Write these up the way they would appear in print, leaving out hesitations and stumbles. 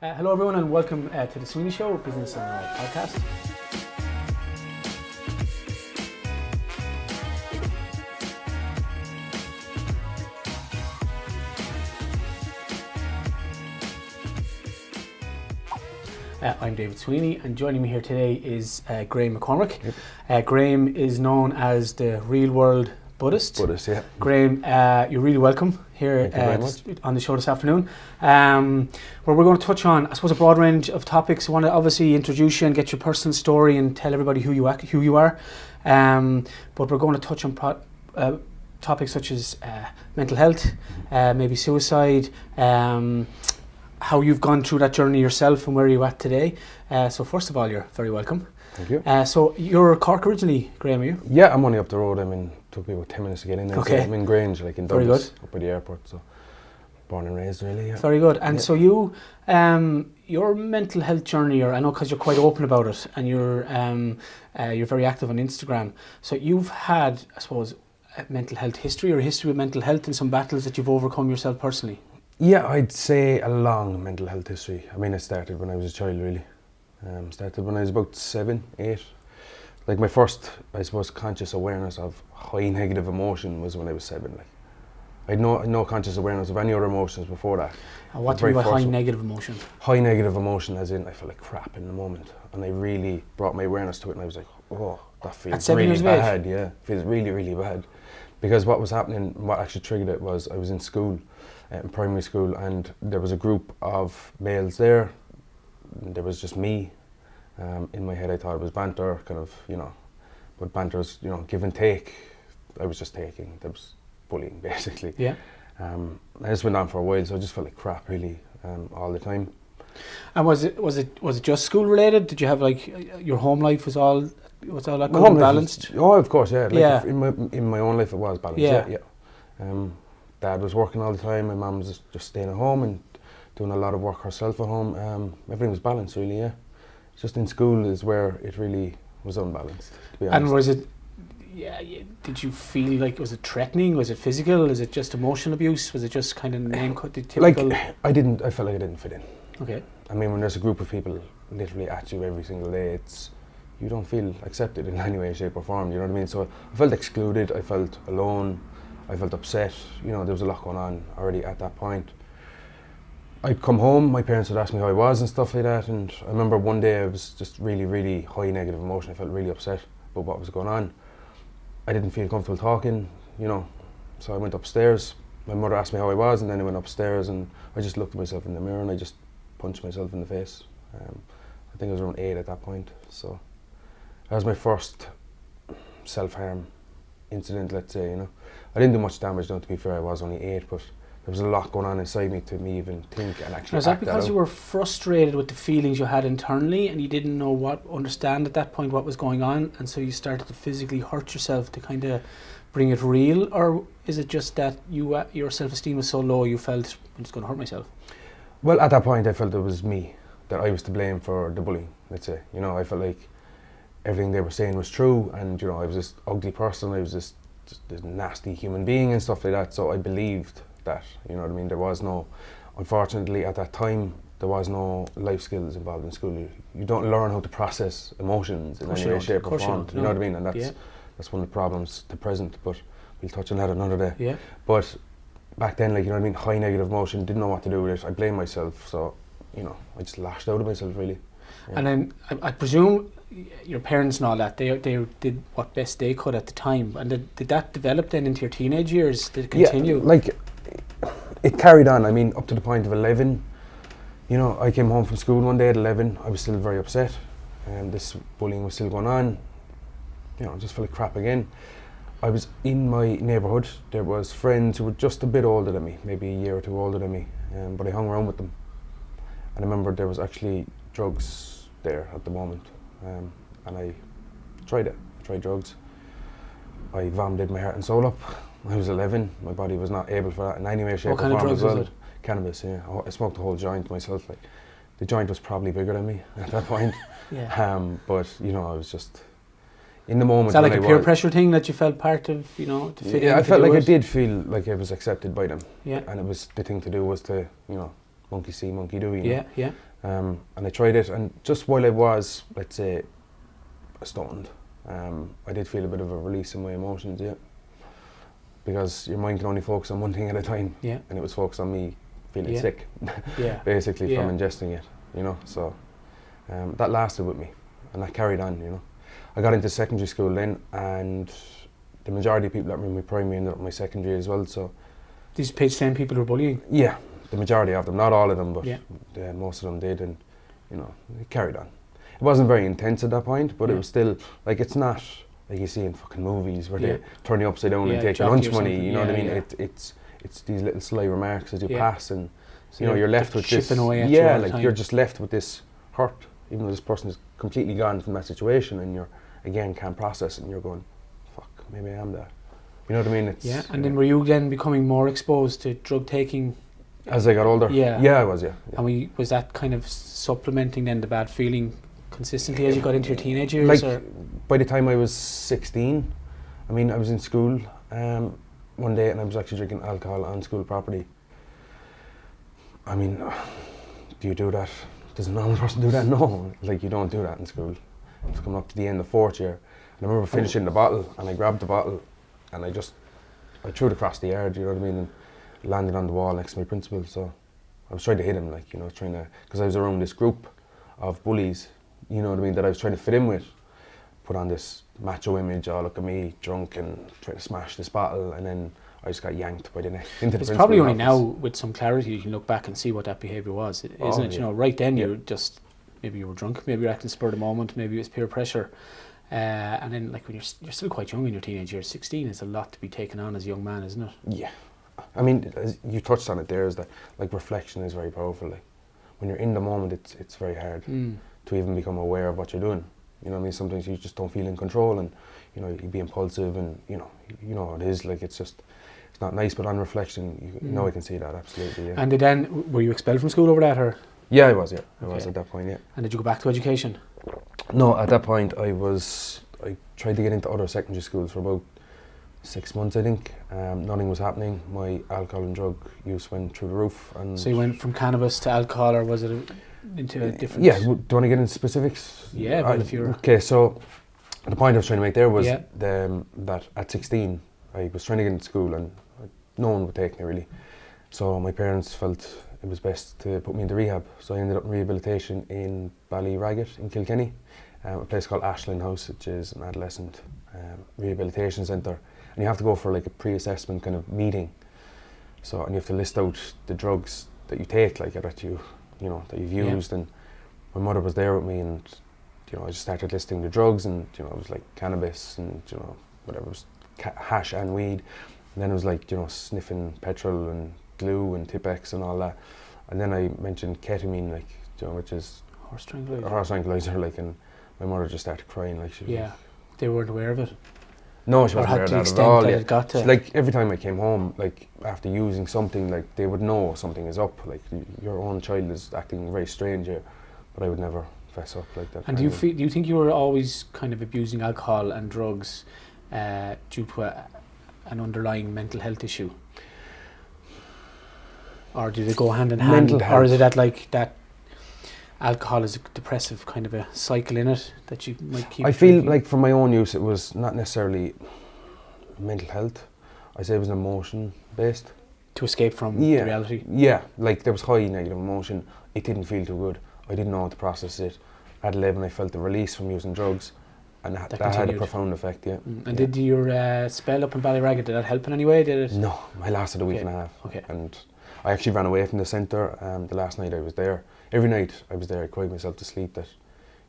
Hello everyone and welcome to the Sweeney Show, Business and Life podcast. I'm David Sweeney, and joining me here today is Graham Mc Cormack. Yep. Graham is known as the real world Buddhist. Buddhist, yeah. Graham, you're really welcome here on the show this afternoon, where we're going to touch on, I suppose, a broad range of topics. I want to obviously introduce you and get your personal story and tell everybody who you are. But we're going to touch on topics such as mental health, maybe suicide, how you've gone through that journey yourself and where you're at today. So first of all, you're very welcome. Thank you. So you're Cork originally, Graham, are you? Yeah, I'm only up the road. Took me about 10 minutes to get in there. Okay. So I'm in Grange, like in Very Douglas, good. up by the airport. So born and raised, really, yeah. Very good. And yeah. so you, your mental health journey, I know because you're quite open about it, and you're very active on Instagram. So you've had, I suppose, a mental health history or a history of mental health and some battles that you've overcome yourself personally. Yeah, I'd say a long mental health history. It started when I was a child, really. Started when I was about 7, 8. Like my first, I suppose, conscious awareness of high negative emotion was when I was 7. Like, I had no conscious awareness of any other emotions before that. And what do you mean by high negative emotion? High negative emotion, as in I felt like crap in the moment, and I really brought my awareness to it, and I was like, oh, that feels really bad. Yeah, it feels really, really bad. Because what was happening, what actually triggered it was I was in school, in primary school, and there was a group of males there. There was just me. In my head I thought it was banter, but banter was, give and take. I was just taking. There was bullying, basically. Yeah. I just went on for a while, so I just felt like crap, really, all the time. And was it just school related? Did you have your home life was all that good and balanced? Of course, yeah. Yeah. In my own life it was balanced. Yeah. Dad was working all the time. My mum was just staying at home and doing a lot of work herself at home. Everything was balanced, really. Yeah. Just in school is where it really was unbalanced, to be honest. And was it, did you feel like, was it threatening? Was it physical? Is it just emotional abuse? Was it just kind of the typical? I felt like I didn't fit in. Okay. When there's a group of people literally at you every single day, you don't feel accepted in any way, shape or form, you know what I mean? So I felt excluded, I felt alone, I felt upset, there was a lot going on already at that point. I'd come home, my parents would ask me how I was and stuff like that, and I remember one day I was just really, really high negative emotion. I felt really upset about what was going on. I didn't feel comfortable talking, so I went upstairs. My mother asked me how I was, and then I went upstairs and I just looked at myself in the mirror and I just punched myself in the face. I think I was around 8 at that point, so that was my first self-harm incident, let's say, I didn't do much damage, to be fair. I was only 8, but there was a lot going on inside me to me even think and actually. Was that because you were frustrated with the feelings you had internally and you didn't understand at that point what was going on, and so you started to physically hurt yourself to kind of bring it real? Or is it just that your self-esteem was so low you felt, I'm just going to hurt myself? Well, at that point I felt it was me, that I was to blame for the bullying, let's say. I felt like everything they were saying was true, and I was this ugly person, I was this nasty human being and stuff like that, so I believed that, there was no, unfortunately at that time, there was no life skills involved in school. You don't learn how to process emotions in any way, shape or form, you know what I mean? And that's one of the problems to present, but we'll touch on that another day. Yeah. But back then, high negative emotion, didn't know what to do with it, I blamed myself, so, I just lashed out at myself, really. Yeah. And then, I presume, your parents and all that, they did what best they could at the time, and did that develop then into your teenage years? Did it continue? Yeah, it carried on, up to the point of 11. I came home from school one day at 11, I was still very upset, and this bullying was still going on. I just felt like crap again. I was in my neighbourhood, there was friends who were just a bit older than me, maybe a year or two older than me, but I hung around with them. And I remember there was actually drugs there at the moment, and I tried it. I tried drugs. I vomited my heart and soul up. I was 11. My body was not able for that in any way, shape, or form. What kind of drugs was it? Cannabis. Yeah, I smoked the whole joint myself. The joint was probably bigger than me at that point. Yeah. But I was just in the moment. Is that like a peer pressure thing that you felt part of? To fit in? Yeah, I felt like I did feel like I was accepted by them. Yeah. And it was the thing to do was to monkey see, monkey do. Yeah, yeah. And I tried it, and just while I was, let's say, stoned, I did feel a bit of a release in my emotions, yeah. Because your mind can only focus on one thing at a time, Yeah. and it was focused on me feeling Yeah. sick, Yeah. basically, Yeah. from ingesting it, you know. So that lasted with me, and that carried on, you know. I got into secondary school then, and the majority of people that were in my primary ended up in my secondary as well. So These same people who were bullying? yeah, the majority of them, not all of them, but Yeah. most of them did, and you know, it carried on. It wasn't very intense at that point, but it was still, like, it's not like you see in fucking movies where they turn you upside down and take your lunch money, you know what I mean? Yeah. It's these little sly remarks as you pass, and So you know, you're left with this, away at you all the like time. you're just left with this hurt, even though this person is completely gone from that situation, and you're, again, can't process it, and you're going, fuck, maybe I am that. You know what I mean? It's, and then were you then becoming more exposed to drug taking? As I got older? Yeah, I was, yeah. And was that kind of supplementing then the bad feeling consistently as you got into your teenage years? Like, by the time I was 16, I mean, I was in school one day, and I was actually drinking alcohol on school property. I mean, do you do that? Does a normal person do that? No, like, you don't do that in school. It was coming up to the end of 4th year, and I remember finishing the bottle, and I grabbed the bottle, and I threw it across the yard, you know what I mean, and landed on the wall next to my principal. So I was trying to hit him, like, you know, because I was around this group of bullies, you know what I mean, that I was trying to fit in with. Put on this macho image, oh, look at me, drunk, and trying to smash this bottle, and then I just got yanked by the neck into the principal's office. It's probably only now, with some clarity, you can look back and see what that behaviour was, isn't it? You know, right then you're just, maybe you were drunk, maybe you're acting spur of the moment, maybe it was peer pressure. And then, like, when you're still quite young in your teenage years, 16 is a lot to be taken on as a young man, isn't it? Yeah. I mean, as you touched on it there, is that, like, reflection is very powerful. Like, when you're in the moment, it's very hard to even become aware of what you're doing. You know what I mean? Sometimes you just don't feel in control, and, you know, you be impulsive, and, you know how it is. Like, it's not nice, but on reflection, you know, I can see that, absolutely, yeah. And then, were you expelled from school over that, or? Yeah, I was, yeah. I was at that point, yeah. And did you go back to education? No, at that point, I tried to get into other secondary schools for about 6 months, I think. Nothing was happening. My alcohol and drug use went through the roof. And so you went from cannabis to alcohol, or was it into a different... Yeah, do you want to get into specifics? Yeah, but if you're... Okay, so the point I was trying to make there was that at 16, I was trying to get into school, and no one would take me, really. So my parents felt it was best to put me into rehab. So I ended up in rehabilitation in Ballyragget in Kilkenny, a place called Ashland House, which is an adolescent rehabilitation centre. And you have to go for, like, a pre-assessment kind of meeting. So, and you have to list out the drugs that you take, like, that you've used. And my mother was there with me, and, you know, I just started listing the drugs, and, you know, it was like cannabis, and, you know, whatever, it was hash and weed. And then it was like, you know, sniffing petrol and glue and Tipex and all that. And then I mentioned ketamine, like, you know, which is horse tranquilizer. A horse tranquilizer, like, and my mother just started crying, like, she was like, they weren't aware of it. No, she wasn't aware of that at all. It got to. Like, every time I came home, like, after using something, like, they would know something is up. Like, your own child is acting very strange here, but I would never fess up like that. And do you think you were always kind of abusing alcohol and drugs due to an underlying mental health issue? Or do they go hand in hand? Mental health. Or is it that alcohol is a depressive kind of a cycle in it that you might keep... I feel like for my own use, it was not necessarily mental health. I say it was emotion based. To escape from the reality? Yeah, like, there was high negative emotion. It didn't feel too good. I didn't know how to process it. At 11, I felt the release from using drugs, and that had a profound effect, yeah. And did your spell up in Ballyragget, did that help in any way? Did it? No, I lasted a week and a half. Okay. And I actually ran away from the centre the last night I was there. Every night I was there, I cried myself to sleep, that,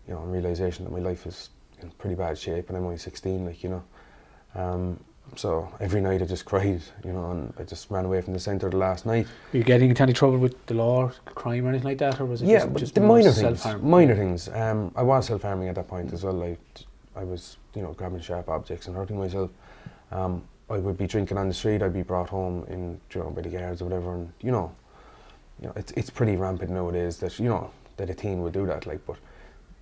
you know, realisation that my life is in pretty bad shape, and I'm only 16, like, you know. So every night I just cried, you know, and I just ran away from the centre the last night. Were you getting into any trouble with the law, or crime, or anything like that, or was it just the minor things? Self-harm? Minor things. I was self-harming at that point as well. I was, you know, grabbing sharp objects and hurting myself. I would be drinking on the street. I'd be brought home in, you know, by the guards or whatever, and you know, it's pretty rampant nowadays that, you know, that a teen would do that, like, but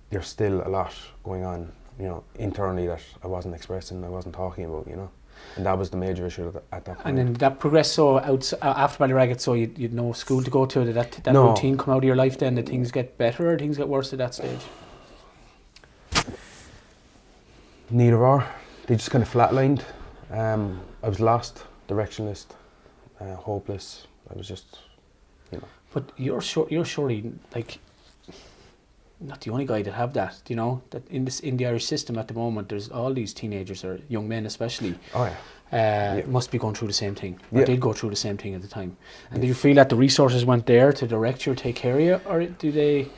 there's still a lot going on, you know, internally that I wasn't expressing, I wasn't talking about, you know. And that was the major issue at that point. And then that progressed so after Ballyraggett, so you'd no school to go to. Did that No. routine come out of your life then? Did things get better or things get worse at that stage? Neither or. They just kind of flatlined. I was lost, directionless, hopeless. I was just, But you're surely like not the only guy that have that. You know that in the Irish system at the moment, there's all these teenagers or young men especially. Oh yeah. Must be going through the same thing. Or Yeah. did go through the same thing at the time. And did you feel that the resources weren't there to direct you or take care of you, or do they?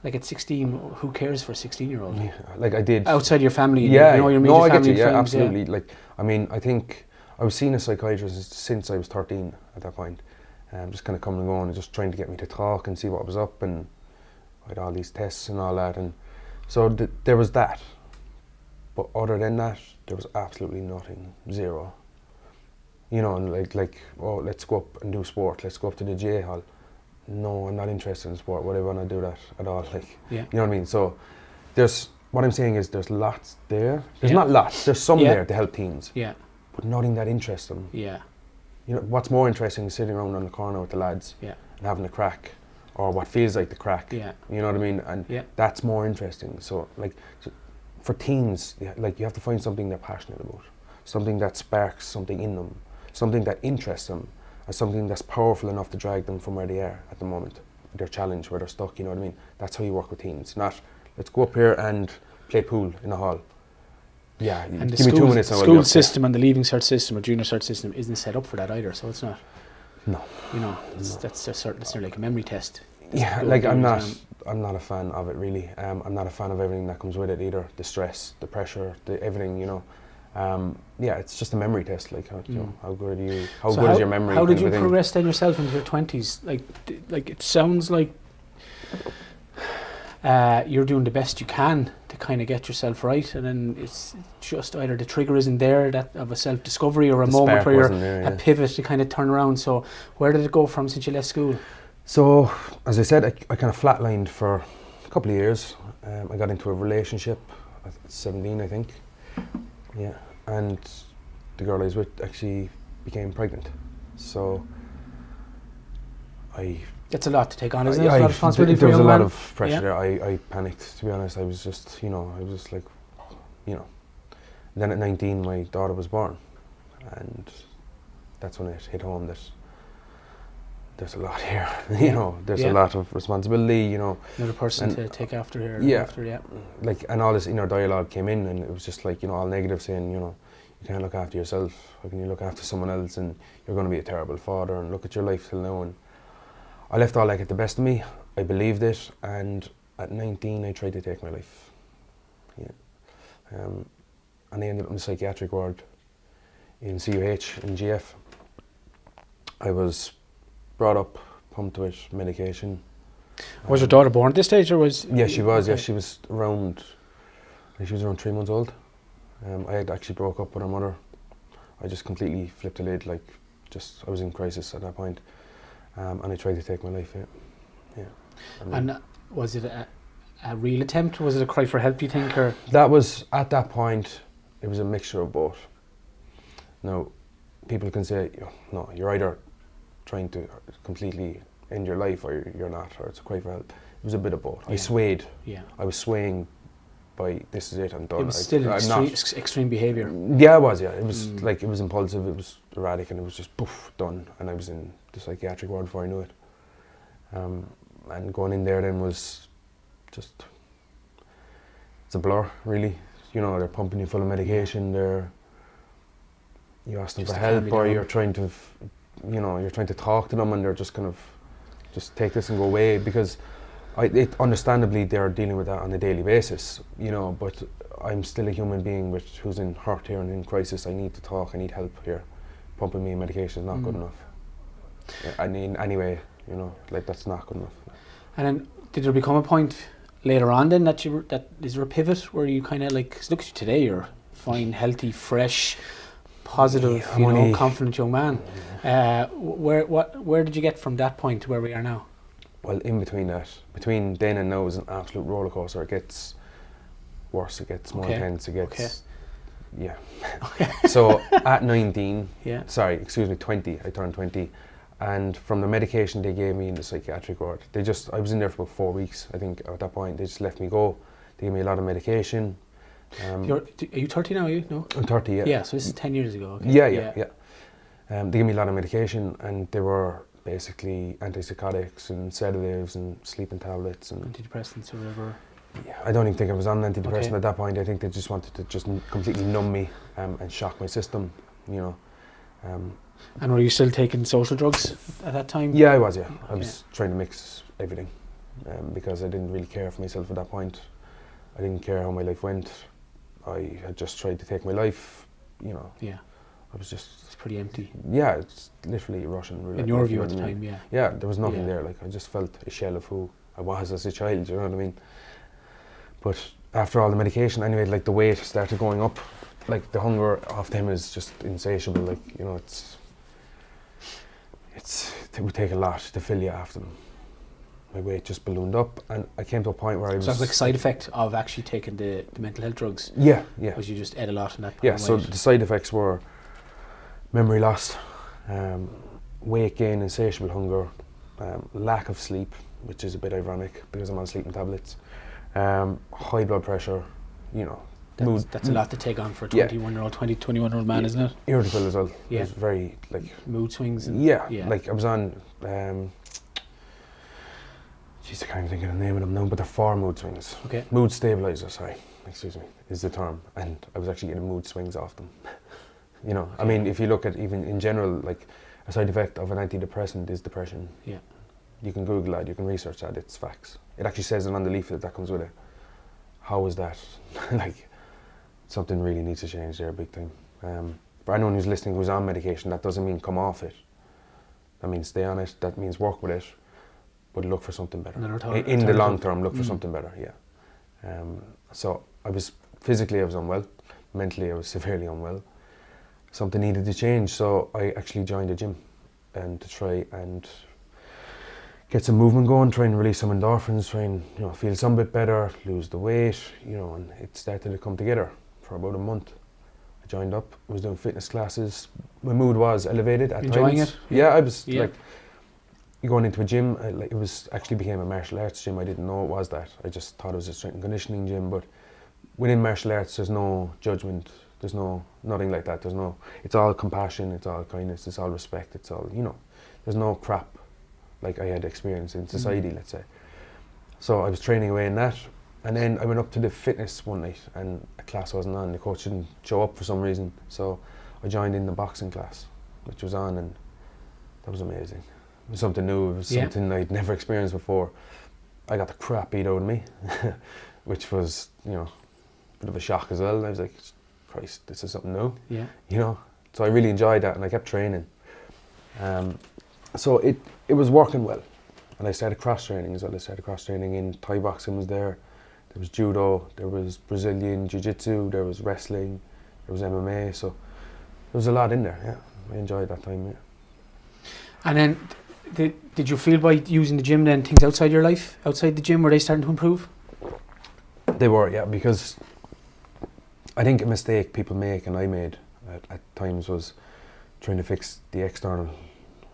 Like at 16, who cares for a 16-year-old? Yeah, like I did. Outside your family, Yeah, your immediate no, I get family you. Yeah, and friends, absolutely. Like, I mean, I think I was seeing a psychiatrist since I was 13 at that point. Just kind of coming and going and just trying to get me to talk and see what was up, and I had all these tests and all that, and so there was that. But other than that, there was absolutely nothing, zero. And like, oh, let's go up and do sport. Let's go up to the GA hall. No, I'm not interested in sport. Would I want to do that at all? Like, Yeah. You know what I mean? So what I'm saying is there's lots there. There's Yeah. not lots. There's some Yeah. there to help teens. Yeah. But nothing that interests them. Yeah. What's more interesting is sitting around on the corner with the lads Yeah. and having a crack, or what feels like the crack. Yeah. You know what I mean? And Yeah. that's more interesting. So for teens, you have to find something they're passionate about, something that sparks something in them, something that interests them, and something that's powerful enough to drag them from where they are at the moment, their challenge, where they're stuck. You know what I mean? That's how you work with teens. Not let's go up here and play pool in a hall. Yeah, And give me 2 minutes. the and I'll be school up system and the leaving cert system or junior cert system isn't set up for that either. So it's not. there. No. That's a certain. It's like a memory test. Yeah, Go like do I'm your not. exam. I'm not a fan of it really. I'm not a fan of everything that comes with it either. The stress, the pressure, everything. Yeah, it's just a memory test. Like how good are you? How So good is your memory? How did kind you of a thing. progress then yourself into your 20s? Like it sounds like you're doing the best you can to kind of get yourself right, and then it's just either the trigger isn't there that of a self-discovery or a The moment spark where you're wasn't there, a yeah. pivot to kind of turn around. So where did it go from since you left school? So, as I said, I kind of flatlined for a couple of years. I got into a relationship at 17, I think. Yeah, and the girl I was with actually became pregnant. So, That's a lot to take on, isn't it? It's a lot of responsibility for there a was a young lot man. of pressure Yeah. there. I panicked, to be honest. I was just, like, Then at 19, my daughter was born, and that's when it hit home that there's a lot here. There's Yeah. a lot of responsibility. Another person And, to take after her. yeah. After, yeah. Like, and all this inner dialogue came in, and it was just like, all negative, saying, you can't look after yourself. How can you look after someone else? And you're going to be a terrible father. And look at your life till now. And I left all that get the best of me. I believed it, and at 19, I tried to take my life. Yeah. And I ended up in the psychiatric ward in CUH in GF. I was brought up, pumped with medication. Was your daughter born at this stage, or was? Yeah, she was. Okay. Yeah, she was around 3 months old. I had actually broke up with her mother. I just completely flipped the lid. I was in crisis at that point, and I tried to take my life. Yeah. And was it a real attempt? Was it a cry for help, do you think, or? That was at that point. It was a mixture of both. Now, people can say, no, you're either trying to completely end your life or you're not, or it's a cry for help. It was a bit of both. Yeah. I swayed. Yeah. I was swaying by this is it, I'm done. It was still I'm extreme behaviour. Yeah, it was. Yeah, it was it was impulsive. It was erratic, and it was just poof, done. And I was in the psychiatric ward before I knew it. And going in there then was just it's a blur, really. They're pumping you full of medication. You ask them Just for to calm help, you or down. you're trying to, you're trying to talk to them, and they're just kind of, just take this and go away, because understandably they're dealing with that on a daily basis, but I'm still a human being who's in hurt here and in crisis. I need to talk, I need help here. Pumping me medication is not good enough. I mean, anyway, that's not good enough. And then did there become a point later on then that is there a pivot where you kind of like, 'cause look at you today, you're fine, healthy, fresh, positive, confident young man. Where did you get from that point to where we are now? Well, in between that, between then and now is an absolute roller coaster. It gets worse, it gets more intense, it gets Yeah. So at 19, Yeah. 20, I turned 20. And from the medication they gave me in the psychiatric ward, I was in there for about 4 weeks, I think, at that point. They just let me go. They gave me a lot of medication. Are you 30 now, are you? No? I'm 30, yeah. Yeah, so this is 10 years ago. Okay. Yeah. They gave me a lot of medication, and they were basically antipsychotics and sedatives and sleeping tablets. And antidepressants or whatever. Yeah, I don't even think I was on antidepressant Okay. at that point. I think they just wanted to just completely numb me and shock my system, you know. And were you still taking social drugs at that time? Yeah, I was, yeah. I Okay. was trying to mix everything because I didn't really care for myself at that point. I didn't care how my life went. I had just tried to take my life, you know. Yeah. I was just... It's pretty empty. Yeah, it's literally Russian roulette. In your view you know at the what I mean? time, yeah. Yeah, there was nothing Yeah. there. Like, I just felt a shell of who I was as a child, you know what I mean? But after all the medication, anyway, like the weight started going up. Like the hunger of them is just insatiable. Like, you know, it would take a lot to fill you after them. My weight just ballooned up, and I came to a point where I was... So it's like a side effect of actually taking the mental health drugs? Yeah. Because you just ate a lot in that Yeah, point. so the side effects were memory loss, weight gain, insatiable hunger, lack of sleep, which is a bit ironic because I'm on sleeping tablets, high blood pressure, you know, mood. That's a lot to take on for a Yeah. 21-year-old man, isn't it? Irritable as well. Yeah. It was very, like... Mood swings. And Yeah, yeah. like I was on... Jeez, I can't even think of the name of them now, but they're 4 mood swings. Okay. Mood stabilizer, excuse me, is the term. And I was actually getting mood swings off them. You know, I mean, if you look at even in general, like a side effect of an antidepressant is depression. Yeah. You can Google that, you can research that, it's facts. It actually says it on the leaflet that comes with it. How is that? Like, something really needs to change there big time. For anyone who's listening who's on medication, that doesn't mean come off it. That means stay on it, that means work with it, but look for something better. In the long term, look for something better, yeah. So I was unwell, mentally I was severely unwell. Something needed to change, so I actually joined a gym and to try and get some movement going, try and release some endorphins, try and, you know, feel some bit better, lose the weight, you know, and it started to come together for about a month. I joined up, was doing fitness classes. My mood was elevated at Enjoying times. it? Yeah, I was like, going into a gym, it was actually became a martial arts gym. I didn't know it was that. I just thought it was a strength and conditioning gym, but within martial arts there's no judgment, there's nothing like that. It's all compassion, it's all kindness, it's all respect, it's all, you know, there's no crap like I had experienced in society, let's say. So I was training away in that, and then I went up to the fitness one night and a class wasn't on, the coach didn't show up for some reason, so I joined in the boxing class, which was on, and that was amazing. It was something new, it was something I'd never experienced before. I got the crap beat out of me, which was, you know, a bit of a shock as well. I was like, Christ, this is something new, you know. So I really enjoyed that, and I kept training. So it was working well, and I started cross training as well. I started cross training in Thai boxing was there was judo, there was Brazilian jiu-jitsu, there was wrestling, there was MMA. So there was a lot in there. Yeah, I enjoyed that time. Yeah. And then, did you feel by using the gym then things outside your life, outside the gym, were they starting to improve? They were, yeah, because I think a mistake people make, and I made at times, was trying to fix the external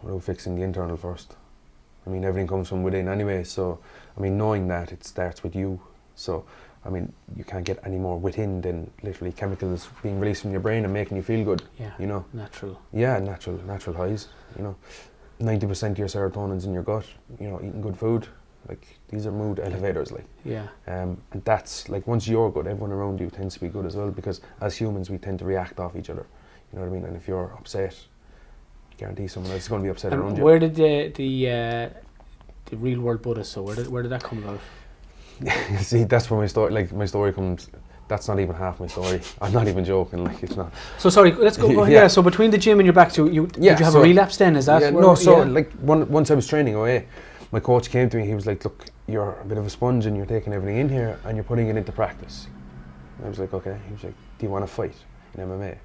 without fixing the internal first. I mean, everything comes from within anyway, so, I mean, knowing that it starts with you. So, I mean, you can't get any more within than literally chemicals being released from your brain and making you feel good, you know. Natural. Yeah, natural highs, you know. 90% of your serotonin's in your gut, you know, eating good food. Like, these are mood elevators, like. Yeah. And that's, like, once you're good, everyone around you tends to be good as well, because as humans, we tend to react off each other. You know what I mean? And if you're upset, guarantee someone else is going to be upset around you. Where did the real world Buddhist, so where did that come about? See, that's where my story comes. That's not even half my story. I'm not even joking, like, it's not. So sorry, let's go. Yeah. So between the gym and your back to you, did you have a relapse then? Is that? Yeah, like once I was training away, my coach came to me. He was like, "Look, you're a bit of a sponge, and you're taking everything in here, and you're putting it into practice." And I was like, "Okay." He was like, "Do you want to fight in MMA?"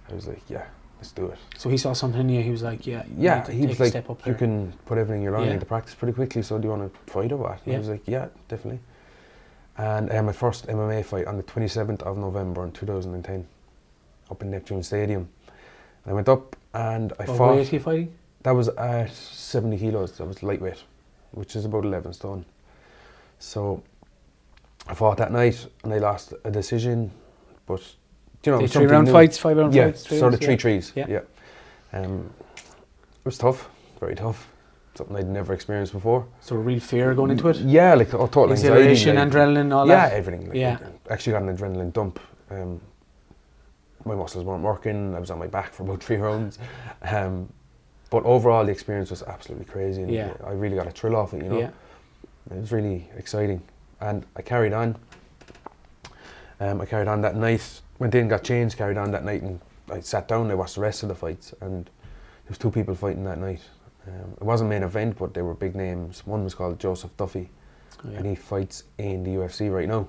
I was like, "Yeah, let's do it." So he saw something in you. He was like, "Yeah, he was like, "You can put everything you're learning into practice pretty quickly. So do you want to fight or what?" And I was like, "Yeah, definitely." And I had my first MMA fight on the 27th of November in 2010. up in Neptune Stadium. I went up and I What fought. weight are you fighting? That was at 70 kilos. That was lightweight, which is about 11 stone. So I fought that night and I lost a decision, but you know, it was 3 round new. fights, 5 round Yeah, fights? sort of 3 yeah. threes. Yeah. Yeah. It was tough, very tough. Something I'd never experienced before. So real fear going into it? Yeah, like total Exhilaration, anxiety, adrenaline, all yeah, that? everything. Like, Yeah. I actually got an adrenaline dump. My muscles weren't working. I was on my back for about 3 rounds. But overall, the experience was absolutely crazy. And Yeah. I really got a thrill off it, you know. Yeah. It was really exciting. And I carried on. I carried on that night. Went in, got changed, carried on that night, and I sat down. I watched the rest of the fights, and there was 2 people fighting that night. It wasn't main event, but they were big names. One was called Joseph Duffy, and he fights in the UFC right now.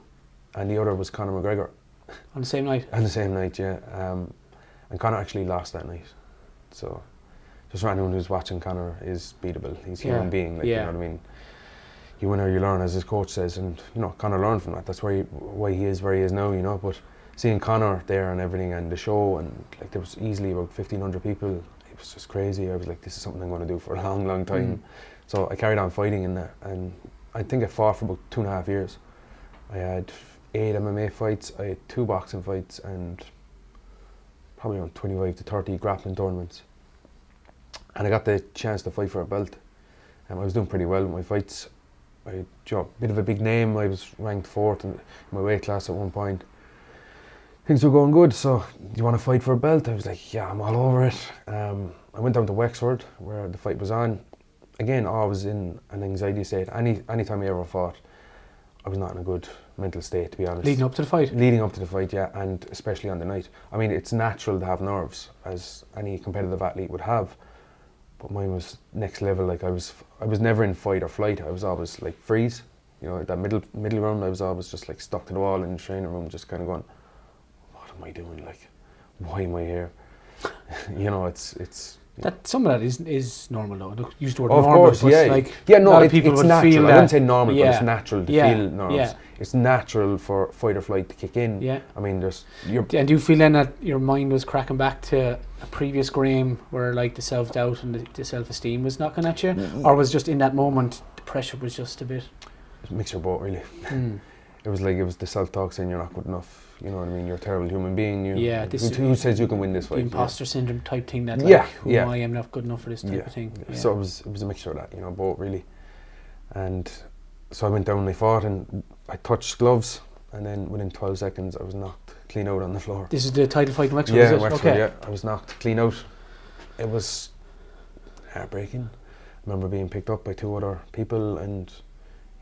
And the other was Conor McGregor. On the same night? On the same night, yeah. And Conor actually lost that night. So, just for anyone who's watching, Conor is beatable. He's a human being, like, you know what I mean? You win or you learn, as his coach says, and you know, Conor learned from that. That's why he is where he is now, you know. But seeing Conor there and everything, and the show, and like there was easily about 1,500 people. It was just crazy. I was like, this is something I'm going to do for a long, long time. So I carried on fighting in that, and I think I fought for about 2.5 years. I had 8 MMA fights, I had 2 boxing fights, and probably around 25 to 30 grappling tournaments. And I got the chance to fight for a belt. I was doing pretty well with my fights. I had a bit of a big name. I was ranked 4th in my weight class at one point. Things were going good, so do you want to fight for a belt? I was like, yeah, I'm all over it. I went down to Wexford where the fight was on. Again, I was in an anxiety state. Anytime I ever fought, I was not in a good mental state, to be honest. Leading up to the fight? Leading up to the fight, yeah, and especially on the night. I mean, it's natural to have nerves, as any competitive athlete would have. But mine was next level. Like I was never in fight or flight. I was always like freeze. You know, that middle round, I was always just like stuck to the wall in the training room, just kind of going, "What am I doing? Like, why am I here?" You know, it's. That some of that is normal though. Look, use the word of normal, course, but yeah, like yeah. No, a lot of people it's would natural. feel I that. wouldn't say normal, but Yeah. it's natural to Yeah. feel nerves. Yeah. It's natural for fight or flight to kick in. Yeah. I mean, And do you feel then that your mind was cracking back to a previous Graham where like the self-doubt and the self-esteem was knocking at you? Or was just in that moment the pressure was just a bit? It makes your boat really. It was the self-talk saying you're not good enough. You know what I mean? You're a terrible human being. Who says you can win this fight? The imposter syndrome type thing that like, who am I? I'm not good enough for this type of thing. Yeah. So it was a mixture of that, you know, both really. And so I went down and I fought and I touched gloves, and then within 12 seconds I was knocked clean out on the floor. This is the title fight in Wexford, yeah, is it? Wexford, yeah. I was knocked clean out. It was heartbreaking. I remember being picked up by 2 other people, and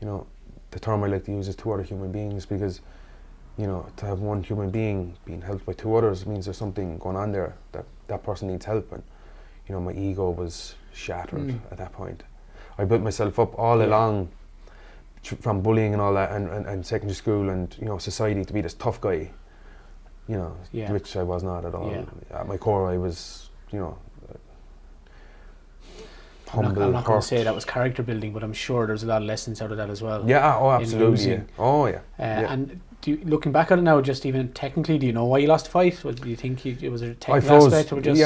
you know, the term I like to use is 2 other human beings, because you know, to have one human being being helped by 2 others means there's something going on there, that person needs help. And you know, my ego was shattered at that point. I built myself up all along from bullying and all that, and secondary school and you know, society, to be this tough guy, you know, which I was not at all. At my core I was, you know, humble. I'm not going to say that was character building, but I'm sure there's a lot of lessons out of that as well. Yeah, oh absolutely. Yeah. Oh yeah. And looking back at it now, just even technically, do you know why you lost the fight? Do you think it was a technical aspect, or just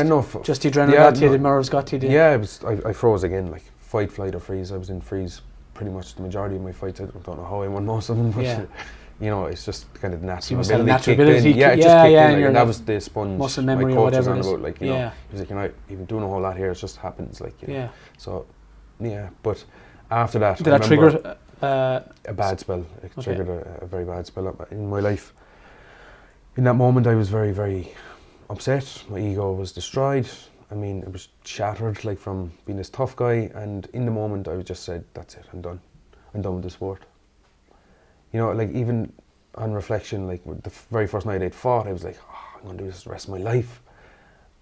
just the adrenaline got to you, the nerves got to you? Yeah, I froze again, like fight, flight or freeze. I was in freeze pretty much the majority of my fights. I don't know how I won most of them, but you know, it's just kind of natural ability. Yeah, it just kicked in, like, and that was the sponge muscle memory my or coach was whatever on about, like, you know, he was like, you're not even doing a whole lot here, it just happens, like, you know. So but after that, did that trigger a bad spell? It triggered a very bad spell in my life. In that moment I was very, very upset. My ego was destroyed. I mean, it was shattered, like, from being this tough guy, and in the moment I just said, that's it, I'm done with the sport. You know, like, even on reflection, like the very first night I'd fought, I was like, I'm going to do this the rest of my life.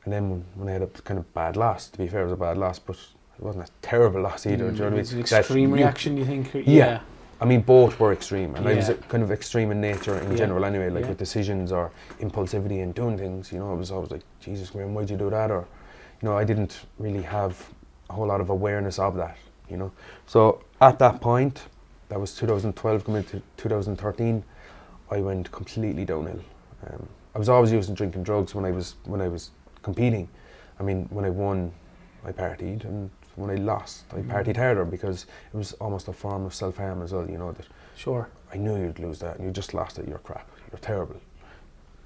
And then when I had a kind of bad loss, to be fair, it was a bad loss, but it wasn't a terrible loss either. Do you know what I mean? It's an extreme reaction, you think? Yeah. I mean, both were extreme, and I was kind of extreme in nature in general anyway, like with decisions or impulsivity and doing things, you know. I was always like, Jesus, Graham, why'd you do that? Or, you know, I didn't really have a whole lot of awareness of that, you know. So at that point, that was 2012 coming into 2013, I went completely downhill. I was always using drinking drugs when I was competing. I mean, when I won, I partied, and when I lost, I partied harder, because it was almost a form of self-harm as well, you know, that Sure. I knew you'd lose that, and you just lost it, you're crap, you're terrible.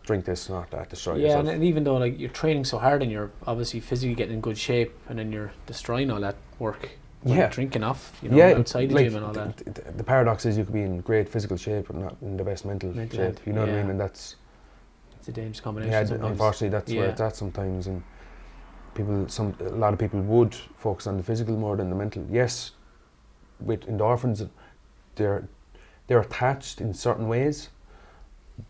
Drink this, not that, destroy Yeah, yourself. and even though like you're training so hard and you're obviously physically getting in good shape, and then you're destroying all that work when you're drinking off, you know, outside the gym and all that. The paradox is you could be in great physical shape but not in the best mental shape, you know what I mean? And that's... It's a dangerous combination. Yeah, sometimes. unfortunately that's where it's at sometimes, and a lot of people would focus on the physical more than the mental. Yes, with endorphins, they're attached in certain ways,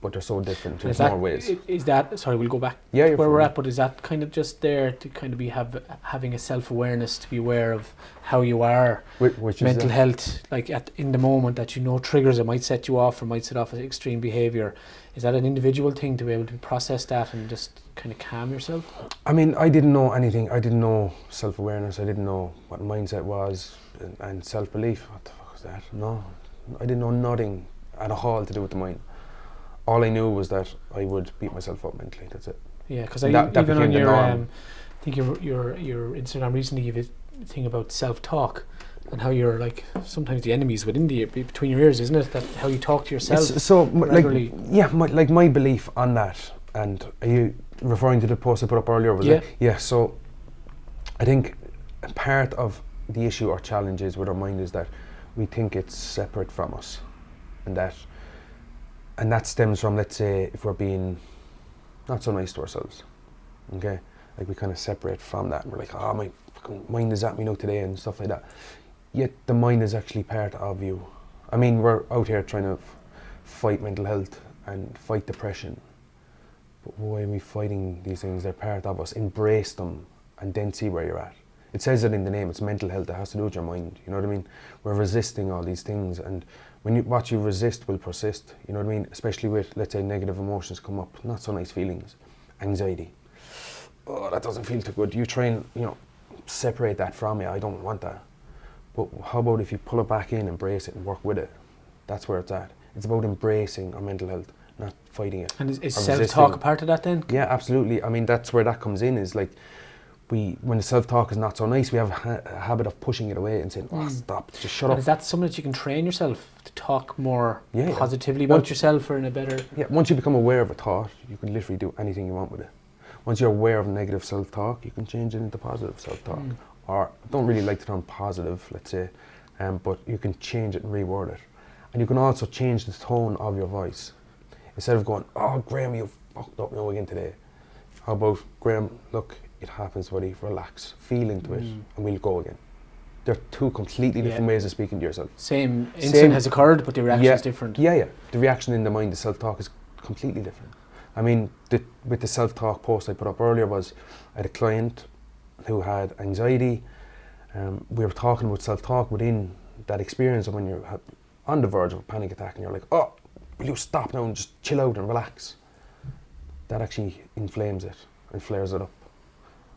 but they're so different in more ways. Is that, sorry, we'll go back to where we're at, but is that kind of just there to kind of be having a self-awareness, to be aware of how you are, which mental health, like in the moment that you know triggers that might set you off or might set off extreme behaviour? Is that an individual thing to be able to process that and just kind of calm yourself? I mean, I didn't know anything. I didn't know self-awareness. I didn't know what mindset was and self-belief. What the fuck was that? No, I didn't know nothing at all to do with the mind. All I knew was that I would beat myself up mentally. That's it. Yeah, because even on your, I think your Instagram recently, you have a thing about self-talk and how you're like sometimes the enemy's within between your ears, isn't it? That how you talk to yourself. So regularly. My belief on that. And are you referring to the post I put up earlier? Was it? Yeah. So I think part of the issue or challenges with our mind is that we think it's separate from us, and that stems from, let's say, if we're being not so nice to ourselves, okay? Like we kind of separate from that, and we're like, oh, my fucking mind is at me now today and stuff like that. Yet the mind is actually part of you. I mean, we're out here trying to fight mental health and fight depression, but why are we fighting these things? They're part of us. Embrace them and then see where you're at. It says it in the name, it's mental health, it has to do with your mind, you know what I mean? We're resisting all these things, and what you resist will persist, you know what I mean? Especially with, let's say, negative emotions come up, not so nice feelings, anxiety. Oh, that doesn't feel too good. You try and, separate that from you. I don't want that. But how about if you pull it back in, embrace it, and work with it? That's where it's at. It's about embracing our mental health, not fighting it. And is self-talk a part of that then? Yeah, absolutely. I mean, that's where that comes in, is like, when the self-talk is not so nice, we have a habit of pushing it away and saying, oh, stop, just shut up. Is that something that you can train yourself to talk more positively about yourself, or in a better... Yeah, once you become aware of a thought, you can literally do anything you want with it. Once you're aware of negative self-talk, you can change it into positive self-talk. Or, I don't really like the term positive, let's say, but you can change it and reword it. And you can also change the tone of your voice. Instead of going, oh, Graham, you fucked up now again today. How about, Graham, look, it happens, buddy, relax, feel into it, and we'll go again. They're two completely different ways of speaking to yourself. Same incident has occurred, but the reaction is different. Yeah. The reaction in the mind, the self-talk is completely different. I mean, with the self-talk post I put up earlier was, I had a client who had anxiety. We were talking about self-talk within that experience of when you're on the verge of a panic attack and you're like, oh, will you stop now and just chill out and relax? That actually inflames it and flares it up.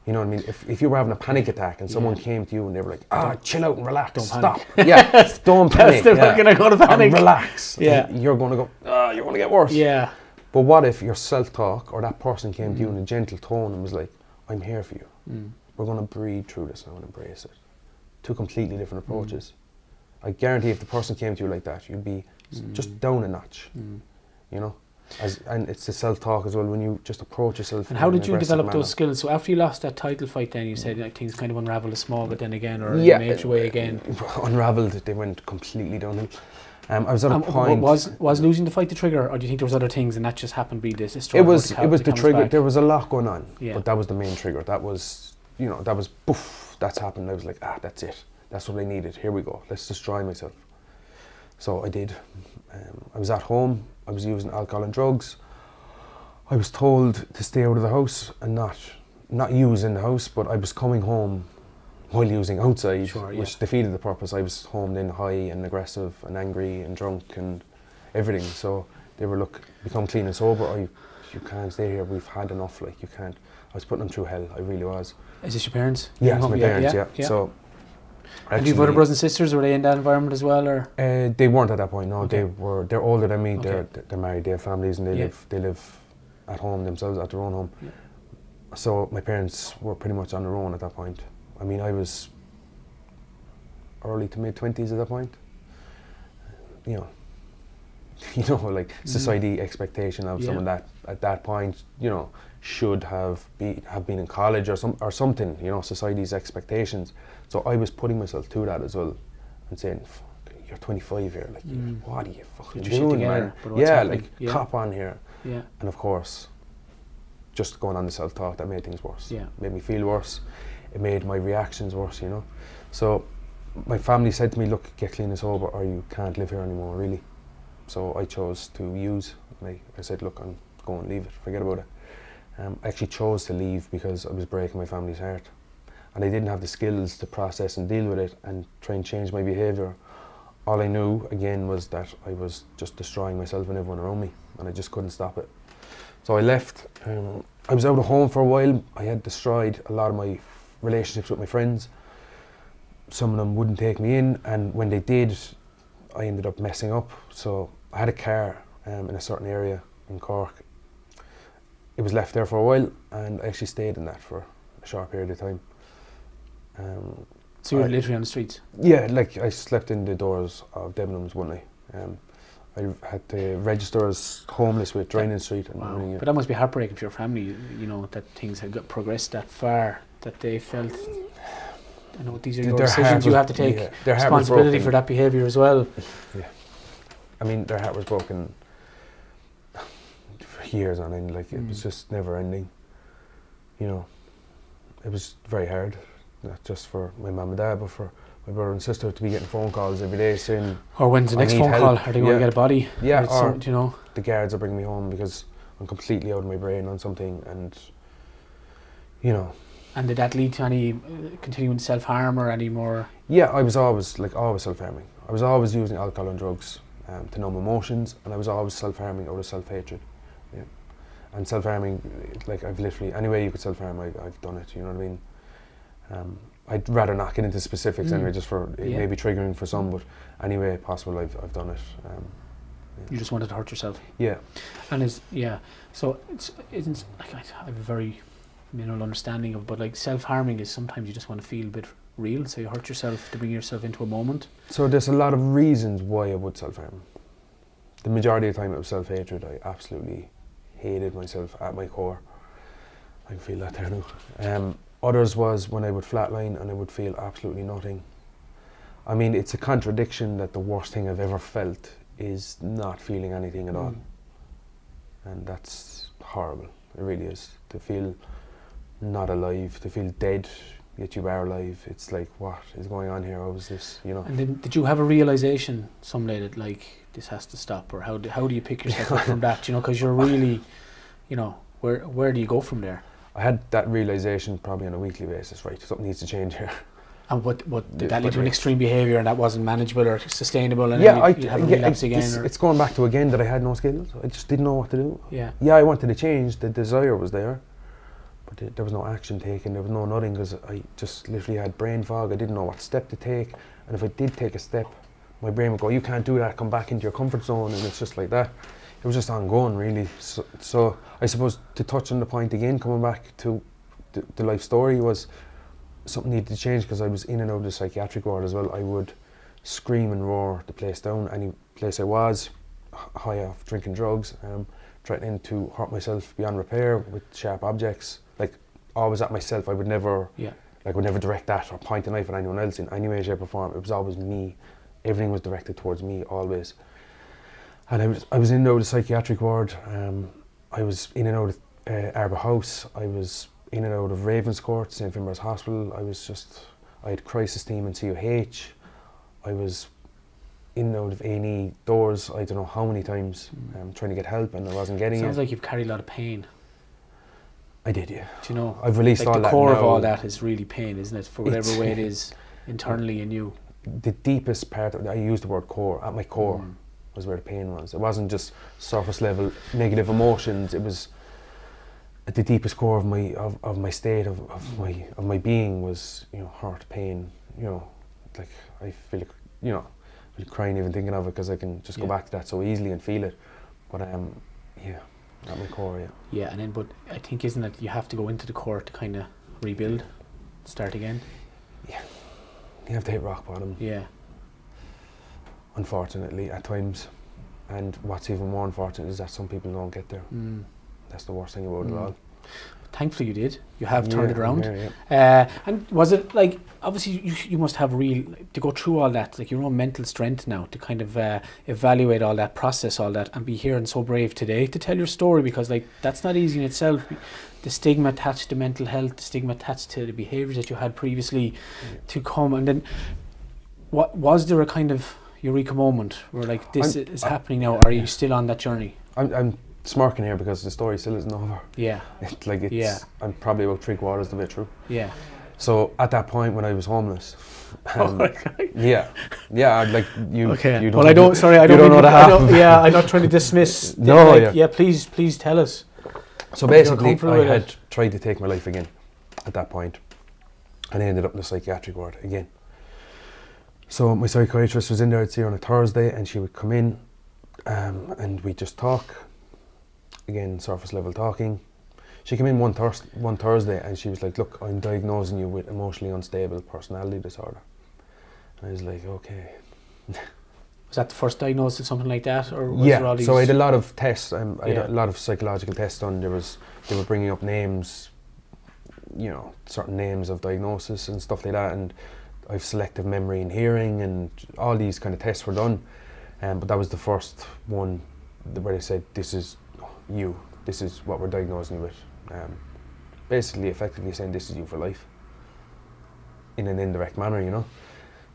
You know what I mean? If you were having a panic attack and someone came to you and they were like, chill out and relax, don't stop. Panic. Yeah, don't panic. They're not going to go to panic. And relax. Yeah. You're going to go, you're going to get worse. Yeah. But what if your self-talk or that person came to you in a gentle tone and was like, I'm here for you. We're going to breathe through this now and embrace it. Two completely different approaches. I guarantee if the person came to you like that, you'd be just down a notch, you know? And it's the self-talk as well, when you just approach yourself. And how did you develop those skills? So after you lost that title fight then, you said like, things kind of unravelled a small bit then again, or you made your way again? Unravelled, they went completely downhill. I was at a point... Was losing the fight the trigger, or do you think there was other things and that just happened to be this? It was the trigger. There was a lot going on, yeah. But that was the main trigger. That was, poof, that's happened. I was like, that's it. That's what I needed. Here we go. Let's destroy myself. So I did. I was at home. I was using alcohol and drugs. I was told to stay out of the house and not use in the house, but I was coming home while using outside, which defeated the purpose. I was home then high and aggressive and angry and drunk and everything. So they were, look, become clean and sober. You can't stay here. We've had enough. Like, you can't. I was putting them through hell. I really was. Is this your parents? Yeah, it's my parents. Yeah. So. And do you have other brothers and sisters? Were they in that environment as well, or? They weren't at that point. No, okay. They're older than me. Okay. They're married. They have families, and they live at home themselves, at their own home. Yeah. So my parents were pretty much on their own at that point. I mean, I was early to mid 20s at that point. You know, like society expectation of someone that at that point, you know, should have been in college or something. You know, society's expectations. So I was putting myself through that as well, and saying, "You're 25 here. Like, what are you fucking doing, man? Yeah, like cop on here." Yeah. And of course, just going on the self-talk, that made things worse. Yeah. Made me feel worse. It made my reactions worse, you know. So my family said to me, "Look, get clean and sober or you can't live here anymore, really." So I chose to use. I said, "Look, I'm going to leave it, forget about it." I actually chose to leave because I was breaking my family's heart. And I didn't have the skills to process and deal with it and try and change my behaviour. All I knew, again, was that I was just destroying myself and everyone around me, and I just couldn't stop it. So I left. I was out of home for a while. I had destroyed a lot of my relationships with my friends. Some of them wouldn't take me in, and when they did, I ended up messing up. So I had a car in a certain area in Cork. It was left there for a while, and I actually stayed in that for a short period of time. So you were literally on the streets? Yeah, like I slept in the doors of Debenhams one night. I had to register as homeless with Draining Street. And wow. But that must be heartbreaking for your family, you know, that things had progressed that far, that they felt, you know, these are your decisions, you have to take responsibility for that behaviour as well. Yeah. I mean, their heart was broken for years on end, like it was just never ending. You know, it was very hard, not just for my mum and dad, but for my brother and sister to be getting phone calls every day saying, or when's the next phone call? Are they going to get a body? Yeah, or you know, the guards are bringing me home because I'm completely out of my brain on something, and you know. And did that lead to any continuing self-harm or any more? Yeah, I was always self-harming. I was always using alcohol and drugs to numb emotions, and I was always self-harming out of self-hatred. Yeah. And self-harming, like I've literally, any way you could self-harm, I've done it, you know what I mean? I'd rather not get into specifics anyway, just for it may be triggering for some, but any way possible I've done it. You just wanted to hurt yourself? Yeah. And so it's like I have a very minimal understanding of, but like self-harming is sometimes you just want to feel a bit real, so you hurt yourself to bring yourself into a moment. So there's a lot of reasons why I would self-harm. The majority of the time it was self-hatred. I absolutely hated myself at my core. I can feel that there now. Others was when I would flatline and I would feel absolutely nothing. I mean, it's a contradiction that the worst thing I've ever felt is not feeling anything at all. And that's horrible. It really is. To feel not alive, to feel dead, yet you are alive. It's like, what is going on here? How is this, you know? And then did you have a realisation someday that like this has to stop, or how do you pick yourself up from that? You know, because you're really, you know, where do you go from there? I had that realisation probably on a weekly basis, right? Something needs to change here. And what did that lead to an extreme behaviour and that wasn't manageable or sustainable? And you have a relapse again? It's going back to again that I had no skills. I just didn't know what to do. Yeah, I wanted to change. The desire was there, but there was no action taken. There was no nothing because I just literally had brain fog. I didn't know what step to take, and if I did take a step, my brain would go, "You can't do that. Come back into your comfort zone," and it's just like that. It was just ongoing, really. So I suppose to touch on the point again, coming back to the life story, was something needed to change because I was in and out of the psychiatric ward as well. I would scream and roar the place down, any place I was, high off drinking drugs, threatening to hurt myself beyond repair with sharp objects. Like always at myself. I would never, would never direct that or point a knife at anyone else in any way, shape or form. It was always me. Everything was directed towards me always. And I was in and out of the psychiatric ward. I was in and out of Arbour House. I was in and out of Ravenscourt, St Finbarr's Hospital. I had crisis team in CUH. I was in and out of A&E doors, I don't know how many times, trying to get help, and I wasn't getting it. Sounds like you've carried a lot of pain. I did, yeah. Do you know? I've released all that now. The core of all that is really pain, isn't it? For whatever way it is internally in you. The deepest part of it, I use the word core, at my core. Was where the pain was. It wasn't just surface level negative emotions. It was at the deepest core of my state of my being was, you know, hurt, pain. You know, like I feel like, you know, I feel crying even thinking of it because I can just go back to that so easily and feel it. But At my core, yeah. Yeah, and then, but I think, isn't it, you have to go into the core to kind of rebuild, start again? Yeah. You have to hit rock bottom. Yeah. Unfortunately, at times. And what's even more unfortunate is that some people don't get there. That's the worst thing about it all. Thankfully you did. You have turned it around. Yeah. And was it like, obviously you must have to go through all that, like your own mental strength now to kind of evaluate all that, process all that, and be here and so brave today to tell your story, because like that's not easy in itself. The stigma attached to mental health, the stigma attached to the behaviours that you had previously to come, and then what was there a kind of eureka moment where like this is happening now? Are you still on that journey? I'm smirking here because the story still isn't over. Yeah. I'm probably about 3/4 of the way through. Yeah. So at that point when I was homeless, okay. like you. Okay. You don't I don't. Sorry, I don't. You don't know the half. I'm not trying to dismiss. No. Yeah. Please tell us. So basically, I had tried to take my life again at that point, and I ended up in the psychiatric ward again. So my psychiatrist was in there. I'd see her on a Thursday, and she would come in, and we'd just talk. Again, surface level talking. She came in one Thursday and she was like, "Look, I'm diagnosing you with emotionally unstable personality disorder." And I was like, "Okay." Was that the first diagnosis of something like that, or was yeah? There all these so I had a lot of tests. I had a lot of psychological tests done. They were bringing up names, certain names of diagnosis and stuff like that. And I've selective memory and hearing, and all these kind of tests were done. But that was the first one where they said, "This is you. This is what we're diagnosing you with." Basically, effectively saying this is you for life, in an indirect manner,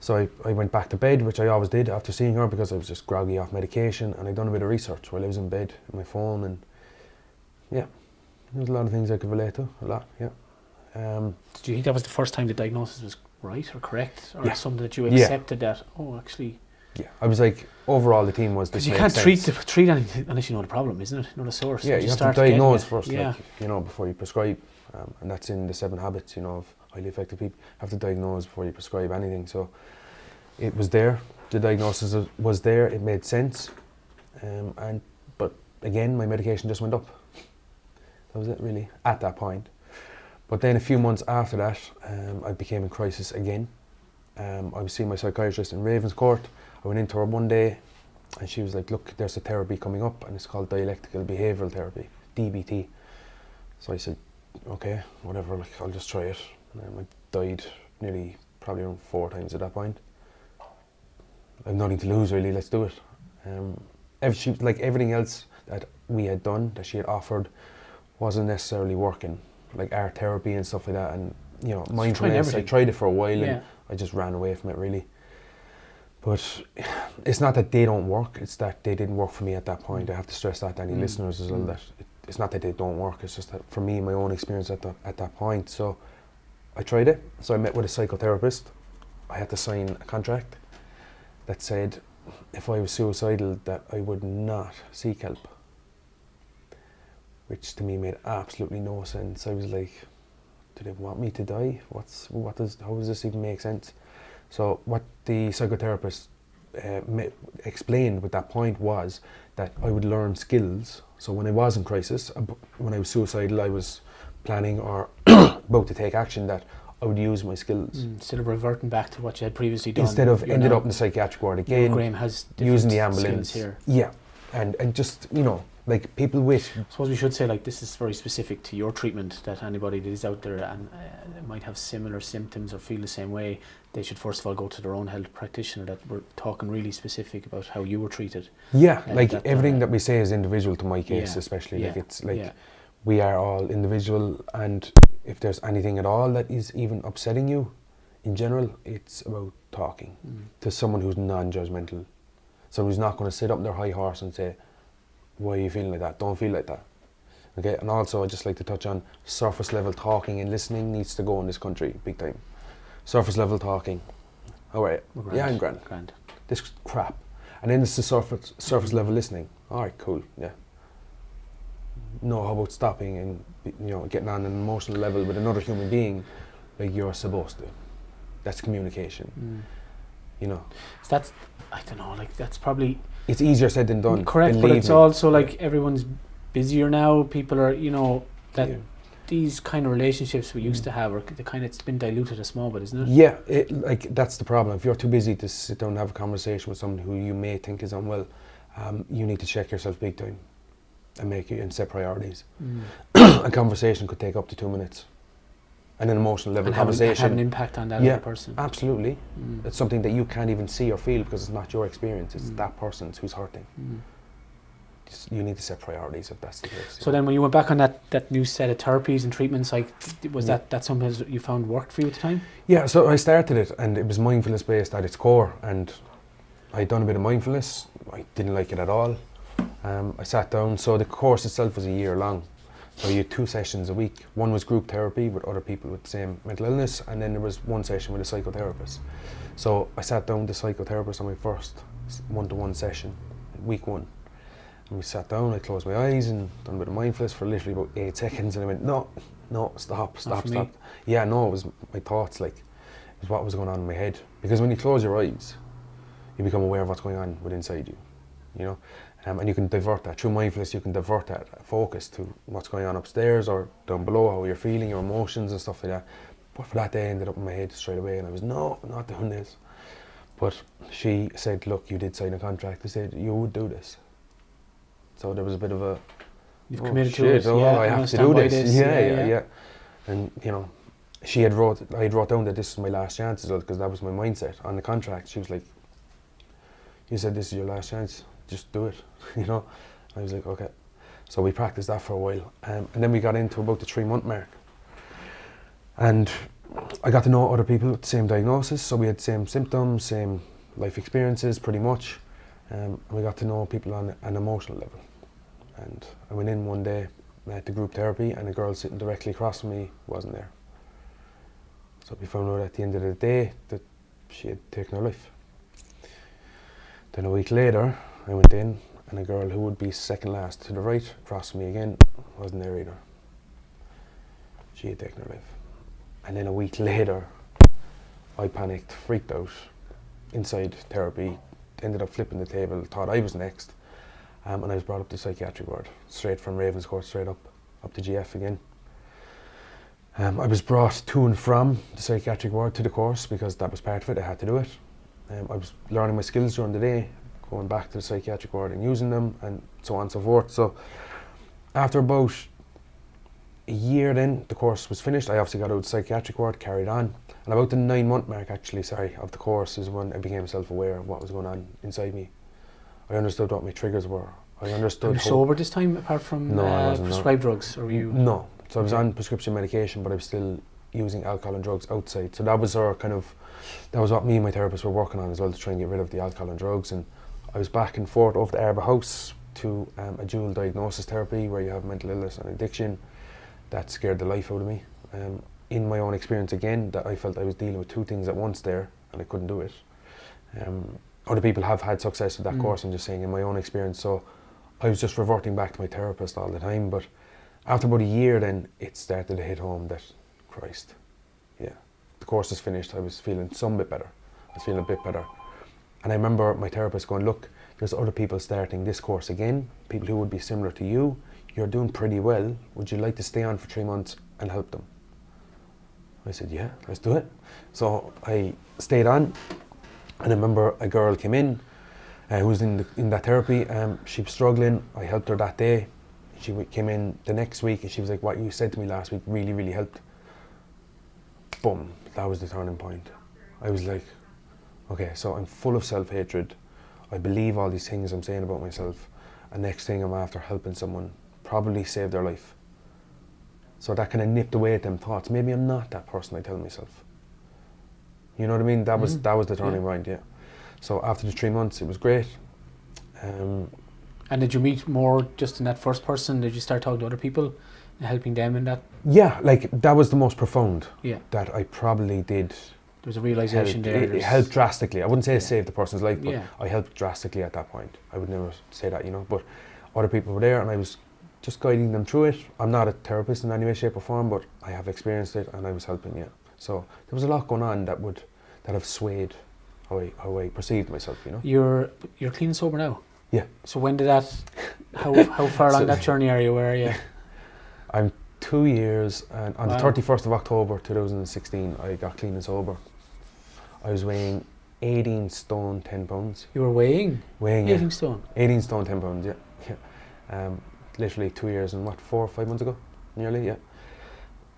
So I went back to bed, which I always did after seeing her, because I was just groggy off medication, and I'd done a bit of research while I was in bed on my phone, and there's a lot of things I could relate to, a lot, yeah. Did you think that was the first time the diagnosis was right or correct, or something that you accepted that, actually... Yeah, I was like, overall the team was... Because you can't treat anything unless you know the problem, isn't it? You know the source. Yeah, you have to diagnose first, before you prescribe. And that's in the 7 habits, of highly effective people. You have to diagnose before you prescribe anything. So it was there. The diagnosis was there. It made sense. But again, my medication just went up. That was it, really, at that point. But then a few months after that, I became in crisis again. I was seeing my psychiatrist in Ravenscourt. I went into her one day and she was like, "Look, there's a therapy coming up and it's called dialectical behavioural therapy, DBT." So I said, "Okay, whatever, I'll just try it." And I died nearly probably around 4 times at that point. I've nothing to lose really, let's do it. Everything else that we had done, that she had offered, wasn't necessarily working. Like art therapy and stuff like that, and mindfulness. I tried it for a while and I just ran away from it really. But it's not that they don't work, it's that they didn't work for me at that point. I have to stress that to any listeners as well, that it's not that they don't work, it's just that for me, my own experience at that point. So I tried it. So I met with a psychotherapist. I had to sign a contract that said if I was suicidal that I would not seek help, which to me made absolutely no sense. I was like, do they want me to die? How does this even make sense? So what the psychotherapist explained with that point was that I would learn skills. So when I was in crisis, when I was suicidal, I was planning or about to take action, that I would use my skills. Instead of reverting back to what you had previously done. Instead of ended up in the psychiatric ward again, Graham has using the ambulance. Here. Yeah, and just, like people with... I suppose we should say, like, this is very specific to your treatment, that anybody that is out there and might have similar symptoms or feel the same way, they should first of all go to their own health practitioner. That we're talking really specific about how you were treated. Yeah, everything that we say is individual to my case, especially. Yeah, like it's like we are all individual, and if there's anything at all that is even upsetting you, in general, it's about talking to someone who's non-judgmental, someone who's not going to sit up on their high horse and say, "Why are you feeling like that? Don't feel like that." Okay, and also I'd just like to touch on surface level talking and listening needs to go in this country big time. Surface level talking. How are you? Yeah, I'm grand. This crap. And then it's the surface level listening. Alright, cool, yeah. No, how about stopping and getting on an emotional level with another human being like you're supposed to. That's communication. So that's, I don't know, like that's probably... It's easier said than done. Correct, but it's also like everyone's busier now. People are, that these kind of relationships we used to have, it's been diluted a small bit, isn't it? Yeah, that's the problem. If you're too busy to sit down and have a conversation with someone who you may think is unwell, you need to check yourself big time and set priorities. A conversation could take up to 2 minutes. An emotional level conversation have an impact on that other person. Absolutely. It's something that you can't even see or feel because it's not your experience. It's that person's who's hurting. You need to set priorities if that's the case. So then when you went back on that new set of therapies and treatments, was that something that you found worked for you at the time? Yeah, so I started it and it was mindfulness based at its core, and I'd done a bit of mindfulness. I didn't like it at all. I sat down, so the course itself was a year long. So you had 2 sessions a week. One was group therapy with other people with the same mental illness, and then there was 1 session with a psychotherapist. So I sat down with the psychotherapist on my first one-to-one session, week 1. And we sat down, I closed my eyes and done a bit of mindfulness for literally about 8 seconds, and I went, no, stop. Yeah, no, it was my thoughts, it was what was going on in my head. Because when you close your eyes, you become aware of what's going on within inside you, and you can divert that through mindfulness. You can divert that focus to what's going on upstairs or down below, how you're feeling, your emotions and stuff like that. But for that day, I ended up in my head straight away, and I was, no, I'm not doing this. But she said, look, you did sign a contract. They said you would do this. So there was a bit of a, you've committed to it. I have to do this. Yeah. And I had wrote down that this was my last chance as well, because that was my mindset on the contract. She was like, you said this is your last chance, just do it. I was like, okay. So we practiced that for a while, and then we got into about the 3-month mark, and I got to know other people with the same diagnosis. So we had the same symptoms, same life experiences pretty much, and we got to know people on an emotional level. And I went in one day at the group therapy, and a girl sitting directly across from me wasn't there. So we found out at the end of the day that she had taken her life. Then a week later, I went in, and a girl who would be second last to the right across from me again wasn't there either. She had taken her life. And then a week later, I panicked, freaked out, inside therapy, ended up flipping the table, thought I was next, and I was brought up to psychiatric ward, straight from Ravenscourt, straight up to GF again. I was brought to and from the psychiatric ward to the course because that was part of it, I had to do it. I was learning my skills during the day, going back to the psychiatric ward and using them, and so on and so forth. So after about a year then, the course was finished. I obviously got out of the psychiatric ward, carried on, and about the 9-month mark of the course is when I became self-aware of what was going on inside me. I understood what my triggers were. I understood. Were you sober this time, apart from prescribed drugs, or were you? No, so I was on prescription medication, but I was still using alcohol and drugs outside. So that was what me and my therapist were working on as well, to try and get rid of the alcohol and drugs. And I was back and forth over the Arbour House to a dual diagnosis therapy where you have mental illness and addiction. That scared the life out of me. In my own experience again, that I felt I was dealing with 2 things at once there, and I couldn't do it. Other people have had success with that course, I'm just saying in my own experience. So I was just reverting back to my therapist all the time. But after about a year then, it started to hit home that, Christ, the course is finished. I was feeling some bit better. I was feeling a bit better. And I remember my therapist going, look, there's other people starting this course again, people who would be similar to you. You're doing pretty well. Would you like to stay on for 3 months and help them? I said, yeah, let's do it. So I stayed on, and I remember a girl came in who was in that therapy. She was struggling. I helped her that day. She came in the next week, and she was like, what you said to me last week really, really helped. Boom, that was the turning point. I was like, okay, so I'm full of self-hatred. I believe all these things I'm saying about myself, and next thing I'm after helping someone probably save their life. So that kind of nipped away at them thoughts. Maybe I'm not that person I tell myself. You know what I mean? That was the turning point, yeah. So after the 3 months, it was great. And did you meet more just in that first person? Did you start talking to other people and helping them in that? Yeah, that was the most profound. Yeah. That I probably did. There was a realisation there. It helped drastically. I wouldn't say it saved the person's life, but I helped drastically at that point. I would never say that, but other people were there, and I was just guiding them through it. I'm not a therapist in any way, shape or form, but I have experienced it, and I was helping, So there was a lot going on that have swayed how I perceived myself, You're clean and sober now? Yeah. So when did that How far along that journey are you? Where are you? I'm 2 years, and on the 31st of October 2016, I got clean and sober. I was weighing 18 stone 10 pounds. You were weighing 18 stone? 18 stone 10 pounds, yeah. Literally 2 years and 4 or 5 months ago, nearly, yeah.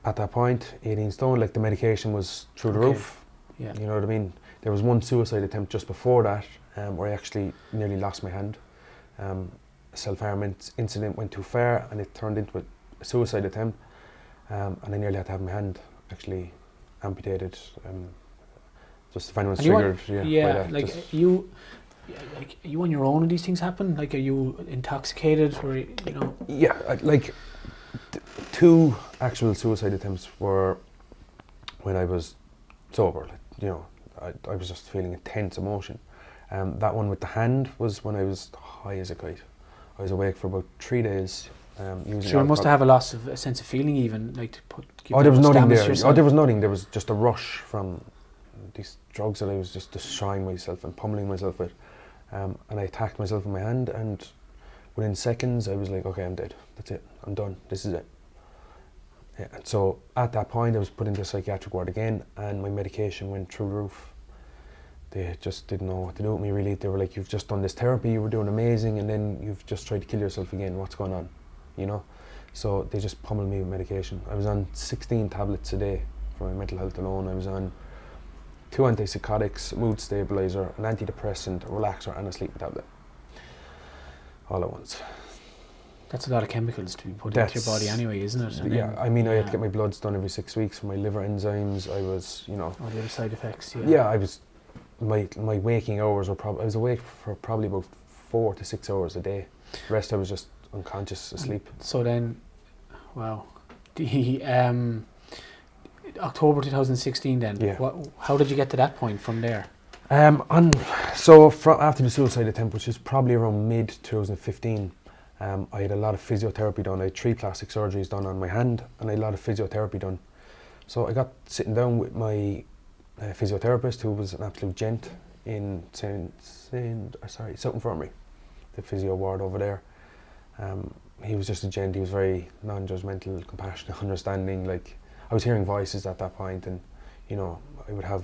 At that point, 18 stone, like the medication was through the roof. Yeah. You know what I mean? There was one suicide attempt just before that, where I actually nearly lost my hand. A self-harm incident went too far and it turned into a suicide attempt, and I nearly had to have my hand actually amputated. Just if anyone's triggered, by that. Like you on your own when these things happen? Like, are you intoxicated or, you know? Yeah, like 2 actual suicide attempts were when I was sober. Like, you know, I was just feeling intense emotion. That one with the hand was when I was high as a kite. I was awake for about 3 days. Sure, you must have a sense of feeling, even like to there was nothing there. There was nothing. There was just a rush from these drugs that I was just destroying myself and pummeling myself with. And I attacked myself with my hand, and within seconds I was like, okay, I'm dead. That's it. I'm done. This is it. Yeah, and so at that point I was put into a psychiatric ward again, and my medication went through the roof. They just didn't know what to do with me, really. They were like, you've just done this therapy, you were doing amazing, and then you've just tried to kill yourself again. What's going on? You know? So they just pummeled me with medication. I was on 16 tablets a day for my mental health alone. I was on 2 antipsychotics, a mood stabilizer, an antidepressant, a relaxer, and a sleeping tablet. All at once. That's a lot of chemicals to be put into your body anyway, isn't it? And yeah, I mean, I had to get my bloods done every 6 weeks for my liver enzymes. I was, you know... all the other side effects, yeah. Yeah, I was... My waking hours were probably... I was awake for probably about 4 to 6 hours a day. The rest I was just unconscious, asleep. So then, wow. October 2016 then, how did you get to that point from there? After the suicide attempt, which is probably around mid-2015, I had a lot of physiotherapy done. I had 3 plastic surgeries done on my hand, and I had a lot of physiotherapy done. So I got sitting down with my physiotherapist, who was an absolute gent in South Infirmary, the physio ward over there. He was just a gent. He was very non-judgmental, compassionate, understanding. Like, I was hearing voices at that point, and, you know, I would have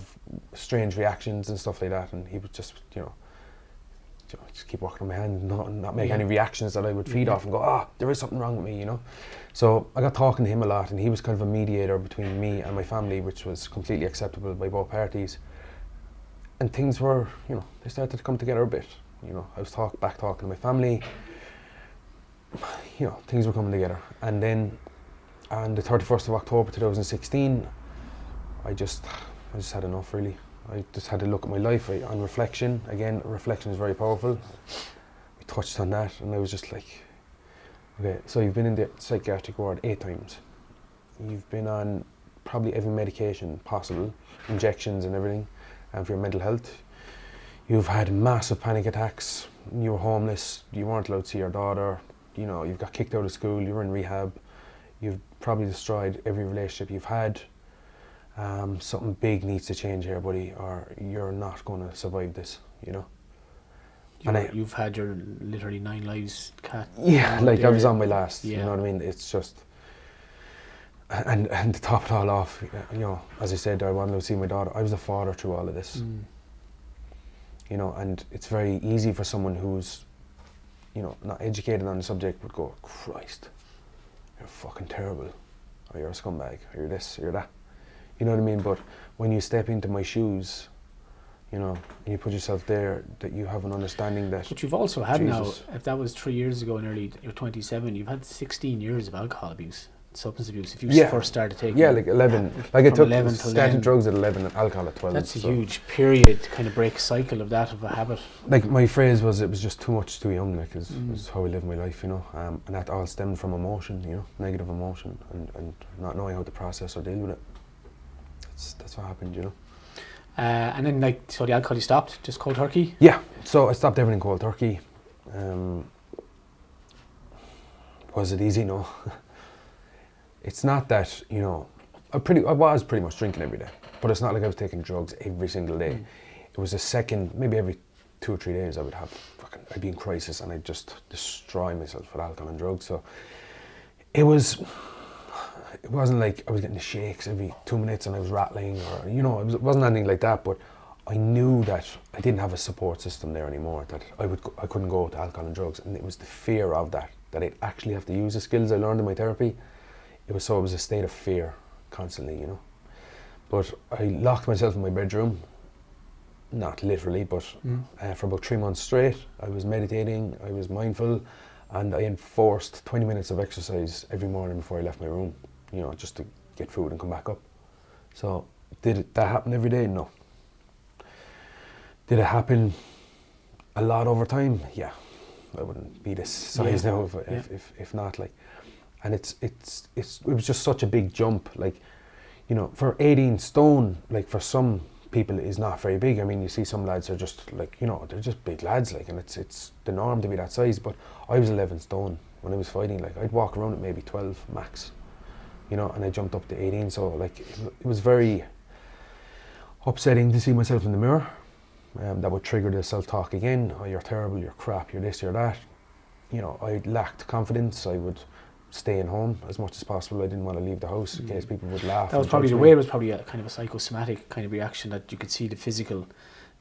strange reactions and stuff like that, and he would just, you know, just keep walking on my hand and not make any reactions that I would feed off and go, there is something wrong with me, you know. So I got talking to him a lot, and he was kind of a mediator between me and my family, which was completely acceptable by both parties. And things were, you know, they started to come together a bit. You know, I was back talking to my family. You know, things were coming together. And then on the 31st of October 2016, I just had enough, really. I just had to look at my life on reflection. Again, reflection is very powerful. We touched on that, and I was just like, okay, so you've been in the psychiatric ward 8 times. You've been on probably every medication possible, injections and everything, and for your mental health. You've had massive panic attacks. You were homeless. You weren't allowed to see your daughter. You know, you've got kicked out of school. You were in rehab. You've probably destroyed every relationship you've had. Something big needs to change here, buddy, or you're not going to survive this, you know. You've had your literally 9 lives cut. Yeah, like I was on my last, you know what I mean? It's just, and to top it all off, you know, as I said, I wanted to see my daughter. I was a father through all of this, you know, and it's very easy for someone who's, you know, not educated on the subject would go, Christ, you're fucking terrible, or you're a scumbag, or you're this, or you're that. You know what I mean? But when you step into my shoes, you know, and you put yourself there, that you have an understanding that... But you've also had now, if that was 3 years ago, you're 27, you've had 16 years of alcohol abuse, substance abuse, if you first started taking... Yeah, like 11. Like I started drugs at 11 and alcohol at 12. That's a huge period to kind of break a cycle of that, of a habit. Like, my phrase was, it was just too much too young, like, is how I live my life, you know. And that all stemmed from emotion, you know, negative emotion, and not knowing how to process or deal with it. That's what happened, you know. And then, like, so the alcohol you stopped, just cold turkey? Yeah, so I stopped everything cold turkey. Was it easy? No. It's not that, you know, I was pretty much drinking every day, but it's not like I was taking drugs every single day. It was a second, maybe every 2 or 3 days I would have fucking I'd be in crisis and I'd just destroy myself with alcohol and drugs. So it wasn't like I was getting the shakes every 2 minutes and I was rattling, or it wasn't anything like that. But I knew that I didn't have a support system there anymore. That I couldn't go to alcohol and drugs, and it was the fear of that I'd actually have to use the skills I learned in my therapy. It was a state of fear constantly, But I locked myself in my bedroom, not literally, but for about 3 months straight. I was meditating, I was mindful, and I enforced 20 minutes of exercise every morning before I left my room, just to get food and come back up. So did that happen every day? No. Did it happen a lot over time? Yeah. I wouldn't be this size now if not, like. And it was just such a big jump, like, for 18 stone, like, for some people is not very big. I mean, you see some lads are just like, they're just big lads, like, and it's the norm to be that size. But I was 11 stone when I was fighting. Like, I'd walk around at maybe 12 max, and I jumped up to 18. So, like, it was very upsetting to see myself in the mirror. That would trigger the self-talk again. Oh, you're terrible, you're crap, you're this, you're that. I lacked confidence. I would stay in home as much as possible. I didn't want to leave the house in case people would laugh. That was probably the way. It was probably a kind of a psychosomatic kind of reaction, that you could see the physical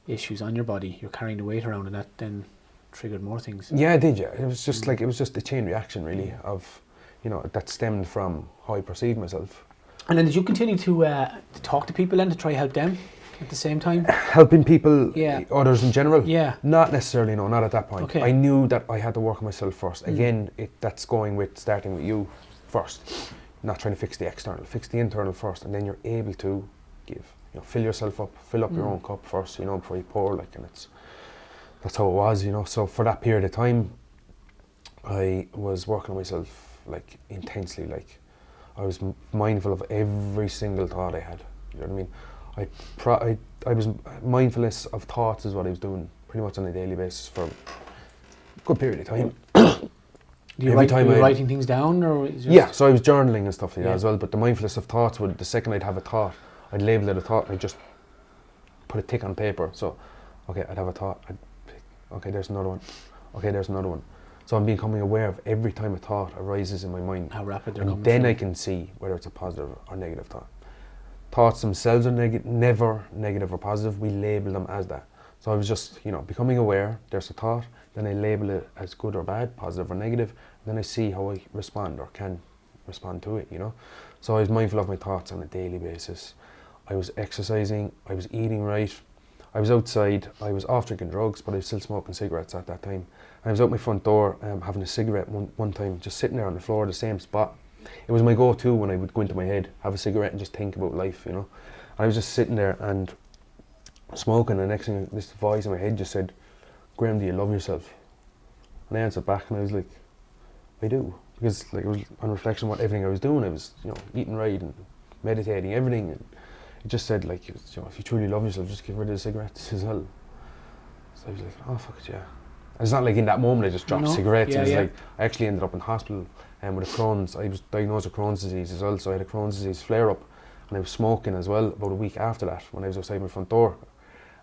issues on your body. You're carrying the weight around, and that then triggered more things. Yeah, it did. Yeah, it was just it was just a chain reaction, really, of that stemmed from how I perceived myself. And then did you continue to talk to people then to try help them at the same time? Helping people, others in general? Yeah. Not necessarily, no, not at that point. Okay. I knew that I had to work on myself first. Again, that's starting with you first. Not trying to fix the external, fix the internal first, and then you're able to give. Fill yourself up, fill up your own cup first, before you pour, like, and that's how it was, So for that period of time, I was working on myself, like, intensely, like, I was mindful of every single thought I had, you know what I mean? I was mindfulness of thoughts is what I was doing pretty much on a daily basis for a good period of time. Were you writing things down, or was it just so I was journaling and stuff like that as well. But the mindfulness of thoughts would, the second I'd have a thought, I'd label it a thought and I'd just put a tick on paper. So, okay, I'd have a thought, okay, there's another one, okay, there's another one. So I'm becoming aware of every time a thought arises in my mind. How rapid they're coming. And then I can see whether it's a positive or negative thought. Thoughts themselves are never negative or positive. We label them as that. So I was just, becoming aware. There's a thought, then I label it as good or bad, positive or negative. And then I see how I respond or can respond to it. So I was mindful of my thoughts on a daily basis. I was exercising. I was eating right. I was outside. I was off drinking drugs, but I was still smoking cigarettes at that time. I was out my front door having a cigarette one time, just sitting there on the floor, the same spot. It was my go-to when I would go into my head, have a cigarette and just think about life, And I was just sitting there and smoking, and the next thing, this voice in my head just said, "Graham, do you love yourself?" And I answered back and I was like, I do. Because, like, it was on reflection what everything I was doing. I was, eating right and meditating, everything. And it just said, like, if you truly love yourself, just get rid of the cigarettes as well. So I was like, oh, fuck it, yeah. And it's not like in that moment I just dropped cigarettes. It was like, I actually ended up in hospital with a Crohn's. I was diagnosed with Crohn's disease as well, so I had a Crohn's disease flare-up. And I was smoking as well about a week after that when I was outside my front door.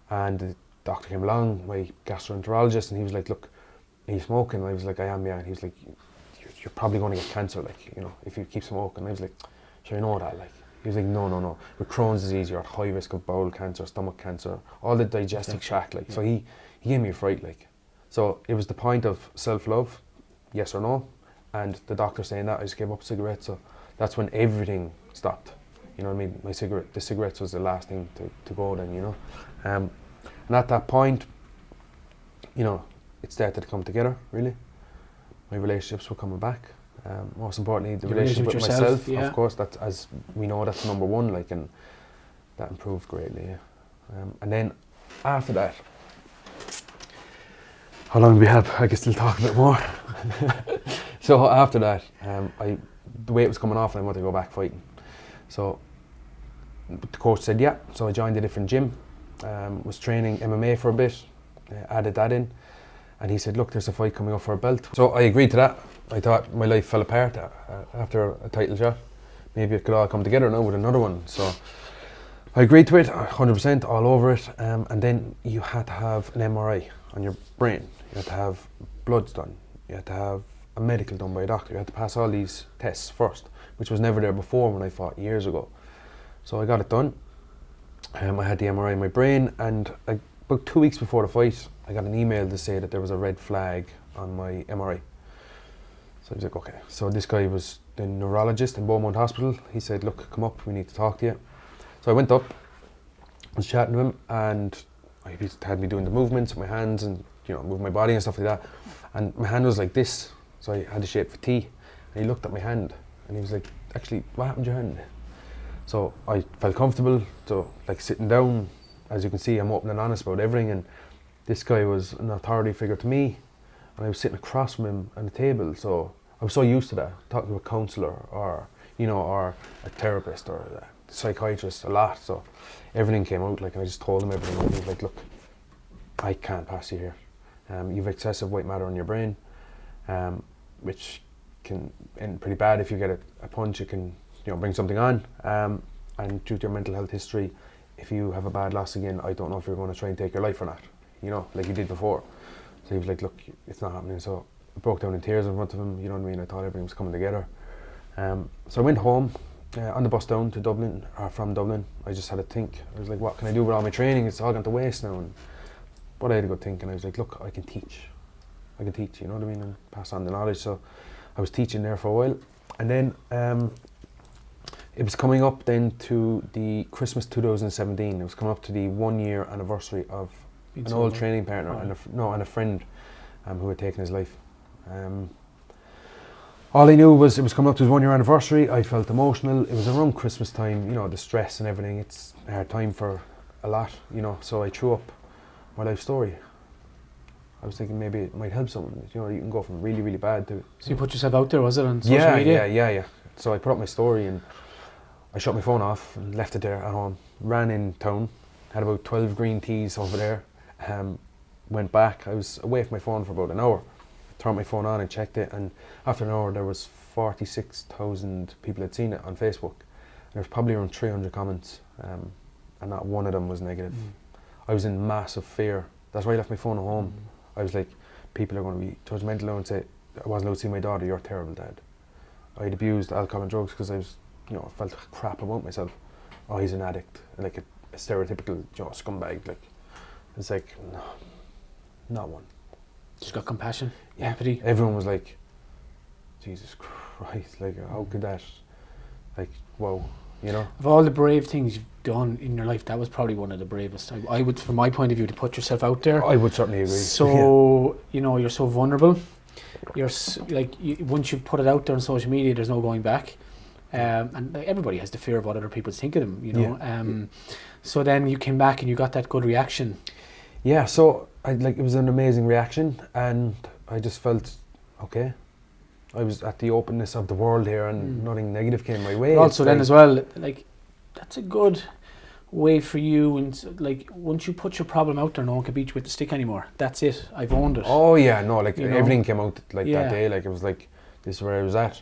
And the doctor came along, my gastroenterologist, and he was like, look, are you smoking? And I was like, I am, yeah. And he was like, you're probably going to get cancer, like, if you keep smoking. And I was like, sure, I know that, like. He was like, no. With Crohn's disease, you're at high risk of bowel cancer, stomach cancer, all the digestive tract, like. Yeah. So he gave me a fright, like. So it was the point of self-love, yes or no, and the doctor saying that, I just gave up cigarettes. So that's when everything stopped. You know what I mean? The cigarettes was the last thing to go then, And at that point, it started to come together, really. My relationships were coming back. Most importantly, the relationship with myself, of course, that's, as we know, that's number one, like, and that improved greatly, yeah. And then after that, how long do we have? I can still talk a bit more. So after that, the weight was coming off and I wanted to go back fighting. So the coach said, yeah. So I joined a different gym, was training MMA for a bit, added that in. And he said, look, there's a fight coming up for a belt. So I agreed to that. I thought my life fell apart after a title shot. Maybe it could all come together now with another one. So I agreed to it, 100%, all over it, and then you had to have an MRI on your brain, you had to have bloods done, you had to have a medical done by a doctor, you had to pass all these tests first, which was never there before when I fought years ago. So I got it done. I had the MRI in my brain, and about 2 weeks before the fight, I got an email to say that there was a red flag on my MRI. So I was like, okay. So this guy was the neurologist in Beaumont Hospital. He said, look, come up, we need to talk to you. So I went up, was chatting to him, and he had me doing the movements with my hands and, you know, moving my body and stuff like that. And my hand was like this, so I had the shape of a T. And he looked at my hand, and he was like, actually, what happened to your hand? So I felt comfortable, so like sitting down, as you can see, I'm open and honest about everything, and this guy was an authority figure to me, and I was sitting across from him on the table, so I was so used to that, talking to a counsellor or, you know, or a therapist or a psychiatrist a lot, so everything came out, like, and I just told him everything, and he was like, look, I can't pass you here. You've excessive white matter in your brain, which can end pretty bad. If you get a punch, it can, you know, bring something on, and due to your mental health history, if you have a bad loss again, I don't know if you're going to try and take your life or not, you know, like you did before. So he was like, look, it's not happening. So I broke down in tears in front of him, you know what I mean, I thought everything was coming together. So I went home, on the bus down to Dublin, or from Dublin. I just had to think, I was like, what can I do with all my training? It's all gone to waste now. But I had a good think, and I was like, look, I can teach, you know what I mean, and pass on the knowledge. So I was teaching there for a while, and then it was coming up then to the Christmas 2017. It was coming up to the 1 year anniversary of an old training partner and a friend who had taken his life. All I knew was it was coming up to his 1 year anniversary. I felt emotional. It was around Christmas time, you know, the stress and everything. It's a hard time for a lot, you know, so I threw up my life story. I was thinking maybe it might help someone, you know, you can go from really, really bad to... So you put yourself out there, was it, on social media? Yeah. So I put up my story, and I shut my phone off and left it there at home, ran in town, had about 12 green teas over there, went back. I was away from my phone for about an hour, turned my phone on and checked it, and after an hour there was 46,000 people had seen it on Facebook. And there was probably around 300 comments, and not one of them was negative. I was in massive fear. That's why I left my phone at home. I was like, people are going to be judgmental now and say, I wasn't allowed to see my daughter, you're a terrible dad. I had abused alcohol and drugs because I was, you know, I felt crap about myself. Oh, he's an addict, like a stereotypical, you know, scumbag. Like, it's like, no, not one. Just got compassion, empathy. Everyone was like, Jesus Christ, like, how could that, like, whoa, you know? Of all the brave things you've done in your life, that was probably one of the bravest. I would, from my point of view, to put yourself out there. I would certainly agree. So, you know, you're so vulnerable. You're once you've put it out there on social media, there's no going back. And everybody has the fear of what other people think of them, you know. So then you came back and you got that good reaction. Yeah, so it was an amazing reaction, and I just felt okay. I was at the openness of the world here, and nothing negative came my way. But also then as well, like, that's a good way for you, and like, once you put your problem out there, no one can beat you with the stick anymore. That's it, I've owned it. Oh yeah, no, like, you know? everything came out like that day. Like, it was like, this is where I was at,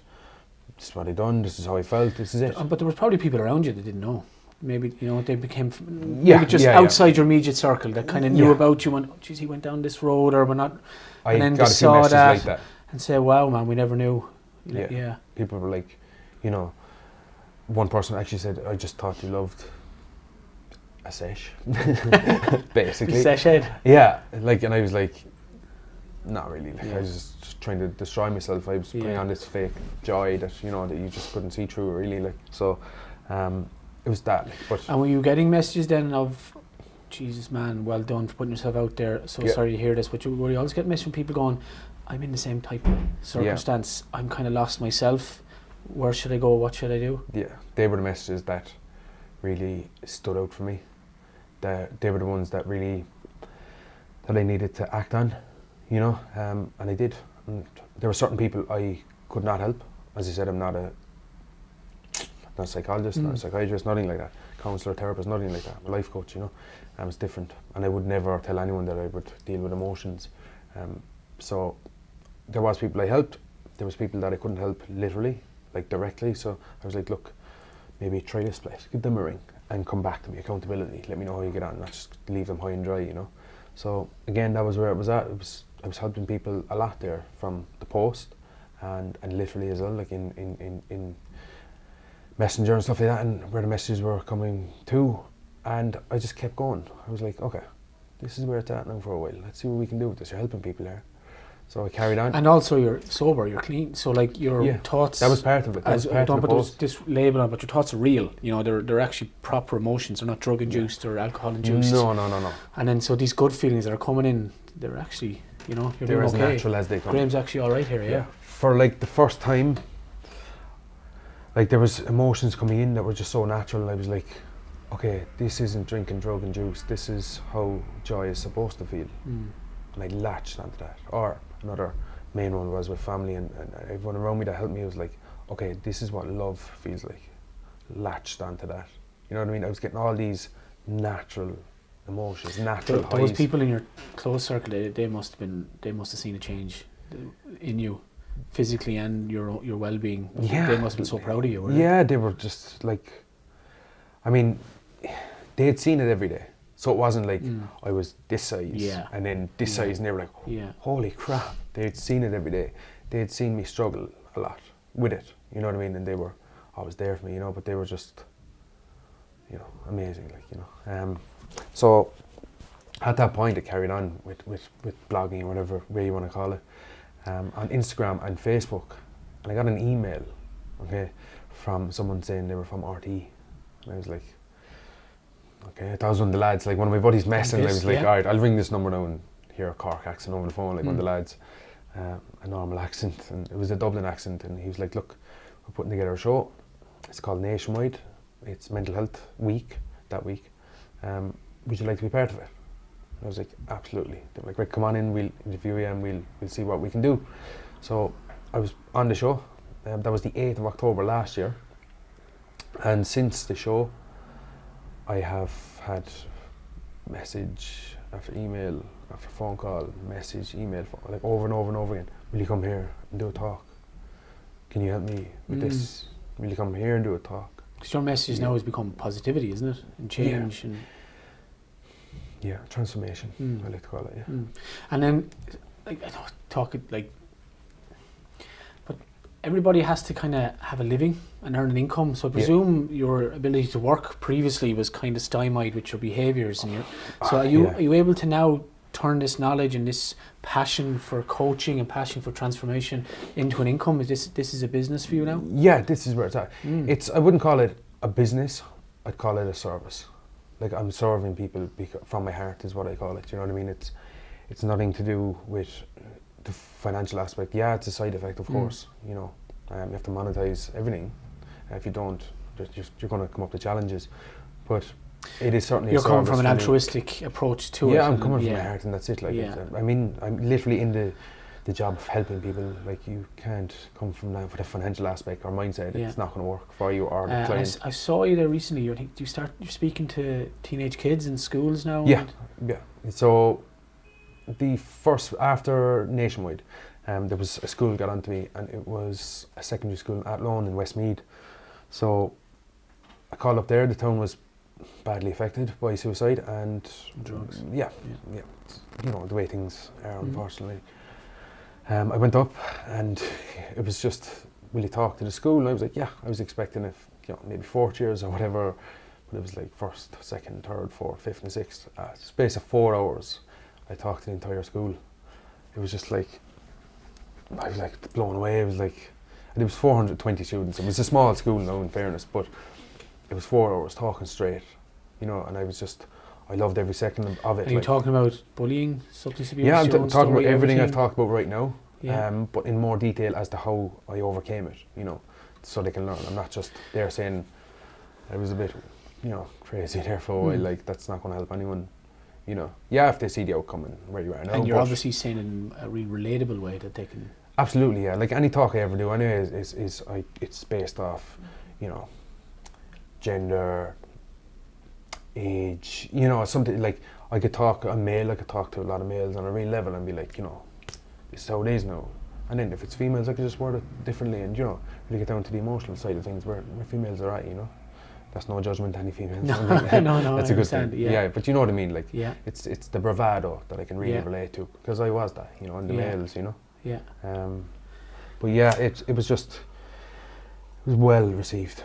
this is what I done, this is how I felt, this is it. But there was probably people around you that didn't know. Maybe, you know, they became outside your immediate circle that kind of knew about you, and, oh, geez, he went down this road, or we're not. And then got they saw that, like that and say, wow, man, we never knew. Yeah. People were like, you know, one person actually said, I just thought you loved a sesh. Basically. Sesh head. Yeah, like, and I was like, not really. Like, I was just trying to destroy myself. I was putting on this fake joy that, you know, that you just couldn't see through, really. Like, so, it was that. But and were you getting messages then of, Jesus, man, well done for putting yourself out there, so sorry to hear this, but were you always getting messages from people going, I'm in the same type of circumstance, I'm kind of lost myself, where should I go, what should I do? Yeah, they were the messages that really stood out for me. They were the ones that really, that I needed to act on, you know, and I did. And there were certain people I could not help. As I said, I'm not a psychologist, not a psychiatrist, nothing like that. Counsellor, therapist, nothing like that. I'm a life coach, you know. It's different, and I would never tell anyone that I would deal with emotions. So there was people I helped. There was people that I couldn't help literally, like directly. So I was like, look, maybe try this place. Give them a ring. and come back to me, accountability, let me know how you get on, not just leave them high and dry, you know. So again, that was where it was at. I was helping people a lot there from the post and literally as well, like in Messenger and stuff like that, and where the messages were coming to, and I just kept going. I was like, okay, this is where it's at now for a while. Let's see what we can do with this. You're helping people here. So I carried on. And also you're sober, you're clean. So like your thoughts. That was part of it. Don't put this label on, but your thoughts are real. You know, they're actually proper emotions. They're not drug induced or alcohol induced. No. And then so these good feelings that are coming in, they're actually, you know, you're doing okay. They're as natural as they come. Graham's actually all right here, yeah. For like the first time, like there was emotions coming in that were just so natural, and I was like, okay, this isn't drinking drug and juice. This is how joy is supposed to feel. And I latched onto that. Or another main one was with family and everyone around me that helped me. Was like, okay, this is what love feels like. Latched onto that. You know what I mean? I was getting all these natural emotions, natural highs. Those people in your close circle, they must have seen a change in you, physically and your well-being. Yeah. They must have been so proud of you. Yeah, they were just like, I mean, they had seen it every day. So it wasn't like I was this size and then this size, and they were like, holy crap. They had seen it every day. They had seen me struggle a lot with it, you know what I mean? And they were always there for me, you know, but they were just, you know, amazing, like, you know. So at that point I carried on with blogging or whatever way you want to call it, on Instagram and Facebook. And I got an email, okay, from someone saying they were from RT. And I was like, okay, that was one of the lads, like one of my buddies messing, and I was like, alright, I'll ring this number now and hear a Cork accent over the phone, like one of the lads, a normal accent, and it was a Dublin accent, and he was like, look, we're putting together a show, it's called Nationwide, it's Mental Health Week, that week, would you like to be part of it? And I was like, absolutely. They were like, right, come on in, we'll interview you and we'll see what we can do. So I was on the show, that was the 8th of October last year, and since the show I have had message after email, after phone call, message, email, like over and over and over again. Will you come here and do a talk? Can you help me with this? Will you come here and do a talk? Because your message now has become positivity, isn't it? And change. Yeah, transformation, I like to call it, And then, like, I don't talk it like, but everybody has to kind of have a living and earn an income. So I presume your ability to work previously was kind of stymied with your behaviours. And so are you able to now turn this knowledge and this passion for coaching and passion for transformation into an income? Is this is a business for you now? Yeah, this is where it's at. I wouldn't call it a business, I'd call it a service. Like, I'm serving people from my heart is what I call it, you know what I mean? It's nothing to do with the financial aspect. Yeah, it's a side effect, of course, you know. You have to monetize everything. If you don't, you're going to come up with challenges. But it is certainly You're coming from an altruistic approach to it. Yeah, I'm coming from my heart, and that's it. Like, I mean, I'm literally in the job of helping people. Like, you can't come from that with a financial aspect or mindset. It's not going to work for you or the client. I saw you there recently. You're speaking to teenage kids in schools now? Yeah. So the first, after Nationwide, there was a school got onto me, and it was a secondary school at Athlone in Westmeath. So I called up there. The town was badly affected by suicide and drugs. Yeah. You know the way things are, unfortunately. I went up, and it was just, will you talk to the school? And I was like, yeah. I was expecting maybe 4th years or whatever, but it was like 1st, 2nd, 3rd, 4th, 5th and 6th. Space of 4 hours, I talked to the entire school. It was just like, I was like blown away. It was like, and it was 420 students. It was a small school now, in fairness, but it was 4 hours talking straight, you know, and I loved every second of it. Are you talking about bullying, substance abuse? Yeah, I'm talking about everything I've talked about right now, but in more detail as to how I overcame it, you know, so they can learn. I'm not just there saying I was a bit, you know, crazy there for a while, like, that's not going to help anyone, you know. Yeah, if they see the outcome and where you are now. And you're obviously saying in a really relatable way that they can... Absolutely, yeah. Like, any talk I ever do anyway it's based off, you know, gender, age, you know, something like, I could talk to a lot of males on a real level and be like, you know, this is how it is now. And then if it's females, I could just word it differently and, you know, really get down to the emotional side of things where females are at, you know. That's no judgment to any females. No, that's I a good thing. yeah. But you know what I mean. Like, yeah, it's the bravado that I can really relate to, because I was that, you know, in the males, you know. Yeah. But yeah, it was well received.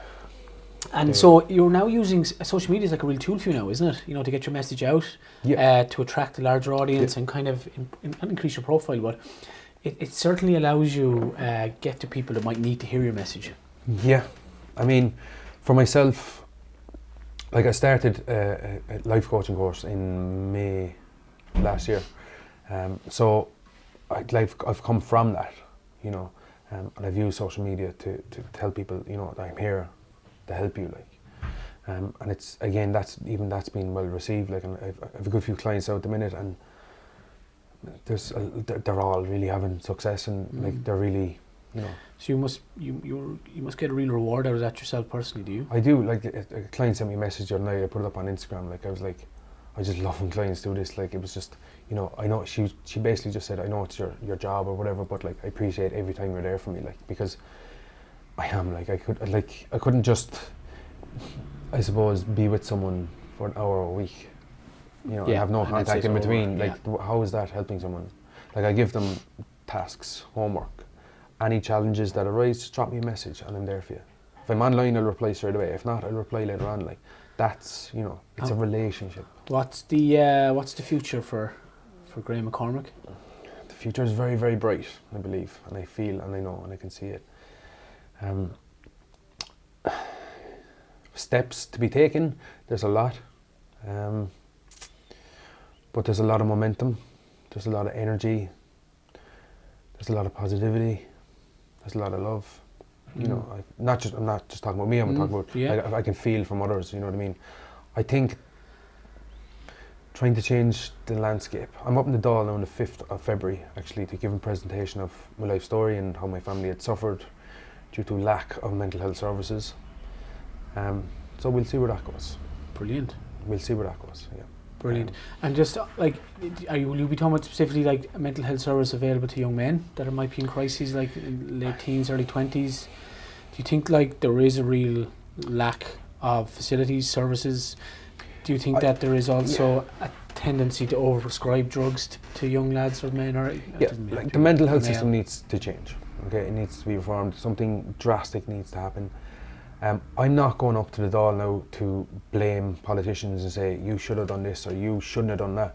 And so you're now using social media as like a real tool for you now, isn't it? You know, to get your message out, to attract a larger audience and kind of increase your profile. But it certainly allows you get to people that might need to hear your message. Yeah, I mean, for myself, like I started a life coaching course in May last year. So I've come from that, you know, and I've used social media to tell people, you know, that I'm here to help you, like. And it's, again, that's been well received, like, and I've a good few clients out at the minute, and they're all really having success, and like, they're really, you know. So you must get a real reward out of that yourself personally, do you? I do. Like, a client sent me a message the other night. I put it up on Instagram. Like, I was like, I just love when clients do this. Like, it was just, you know, I know she basically just said, I know it's your job or whatever, but like, I appreciate every time you're there for me, like, because I am, like, I couldn't just, I suppose, be with someone for an hour a week, you know, and have no contact in between. Like, how is that helping someone? Like, I give them tasks, homework, any challenges that arise, just drop me a message and I'm there for you. If I'm online, I'll reply straight away. If not, I'll reply later on. Like, that's, you know, it's a relationship. What's the future for Graham Mc Cormack? The future is very, very bright, I believe, and I feel, and I know, and I can see it. Steps to be taken, there's a lot, but there's a lot of momentum, there's a lot of energy, there's a lot of positivity, there's a lot of love. You know, I'm not just talking about me, I'm talking about, like, I can feel from others, you know what I mean? I think trying to change the landscape. I'm up in the Dáil now on the 5th of February, actually, to give a presentation of my life story and how my family had suffered due to lack of mental health services. So we'll see where that goes. Brilliant. We'll see where that goes, yeah. Brilliant. And just, like, will you be talking about specifically, like, a mental health service available to young men that might be in crises, like in late teens, early 20s? Do you think, like, there is a real lack of facilities, services? Do you think that there is also a tendency to overprescribe drugs to young lads or men? Or like, the mental health system needs to change. Okay, it needs to be reformed. Something drastic needs to happen. I'm not going up to the Dáil now to blame politicians and say, you should have done this or you shouldn't have done that.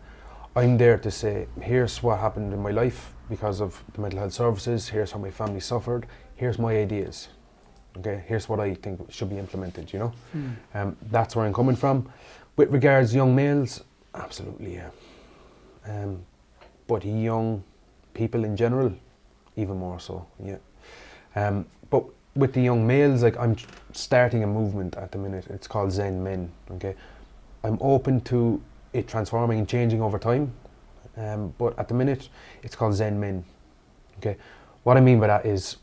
I'm there to say, here's what happened in my life because of the mental health services, here's how my family suffered, here's my ideas. Okay, here's what I think should be implemented, you know. That's where I'm coming from. With regards young males, absolutely, yeah. But young people in general, even more so, yeah. But with the young males, like, I'm starting a movement at the minute. It's called Zen Men, okay? I'm open to it transforming and changing over time, but at the minute, it's called Zen Men, okay? What I mean by that is,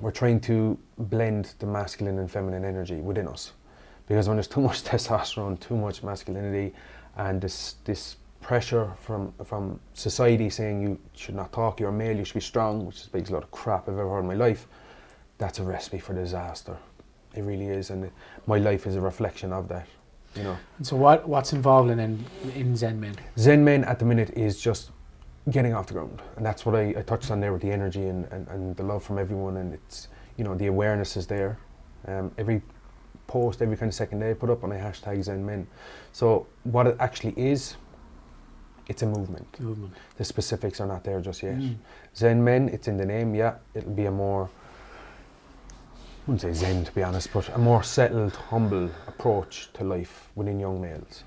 we're trying to blend the masculine and feminine energy within us. Because when there's too much testosterone, too much masculinity, and this pressure from society saying you should not talk, you're a male, you should be strong, which speaks a lot of crap I've ever heard in my life, that's a recipe for disaster. It really is, and my life is a reflection of that, you know. And so what's involved in Zen Men? Zen Men at the minute is just getting off the ground, and that's what I touched on there with the energy and the love from everyone, and it's, you know, the awareness is there. Every post, every kind of second day I put up, and I hashtag Zen Men. So what it actually is, it's a movement. The specifics are not there just yet. Zen Men, it's in the name, yeah. It'll be a more, I wouldn't say Zen to be honest, but a more settled, humble approach to life within young males.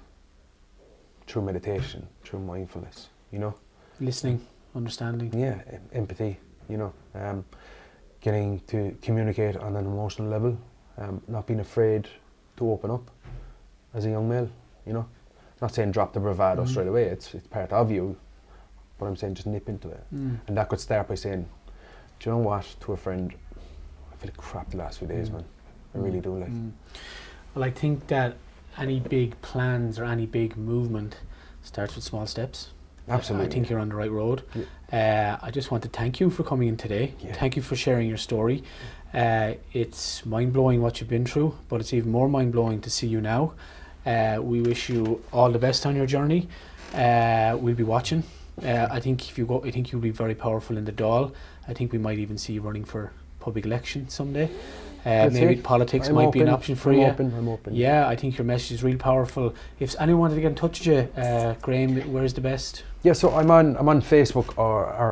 Through meditation, through mindfulness, you know. Listening, understanding. Yeah, empathy, you know. Getting to communicate on an emotional level. Not being afraid to open up as a young male, you know. Not saying drop the bravado straight away, it's part of you, but I'm saying just nip into it. And that could start by saying, do you know what, to a friend, I feel like crap the last few days, man. I really do, like. Well, I think that any big plans or any big movement starts with small steps. Absolutely. I think you're on the right road. I just want to thank you for coming in today. Thank you for sharing your story. It's mind-blowing what you've been through, but it's even more mind-blowing to see you now. We wish you all the best on your journey. We'll be watching. I think if you go, I think you'll be very powerful in the Dáil. I think we might even see you running for public election someday. Maybe politics might be an option for you. I'm open. Yeah, I think your message is really powerful. If anyone wanted to get in touch with you, Graham, where's the best? Yeah, so I'm on Facebook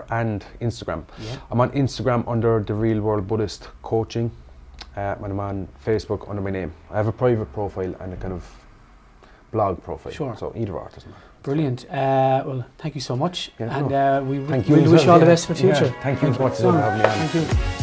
and Instagram. Yeah. I'm on Instagram under The Real World Buddhist Coaching, and I'm on Facebook under my name. I have a private profile and a kind of blog profile. Sure. So either or doesn't matter. Brilliant. Well, thank you so much. Yeah, and we thank you really wish you all the best for the future. Yeah, thank you so much for having me on. Thank you.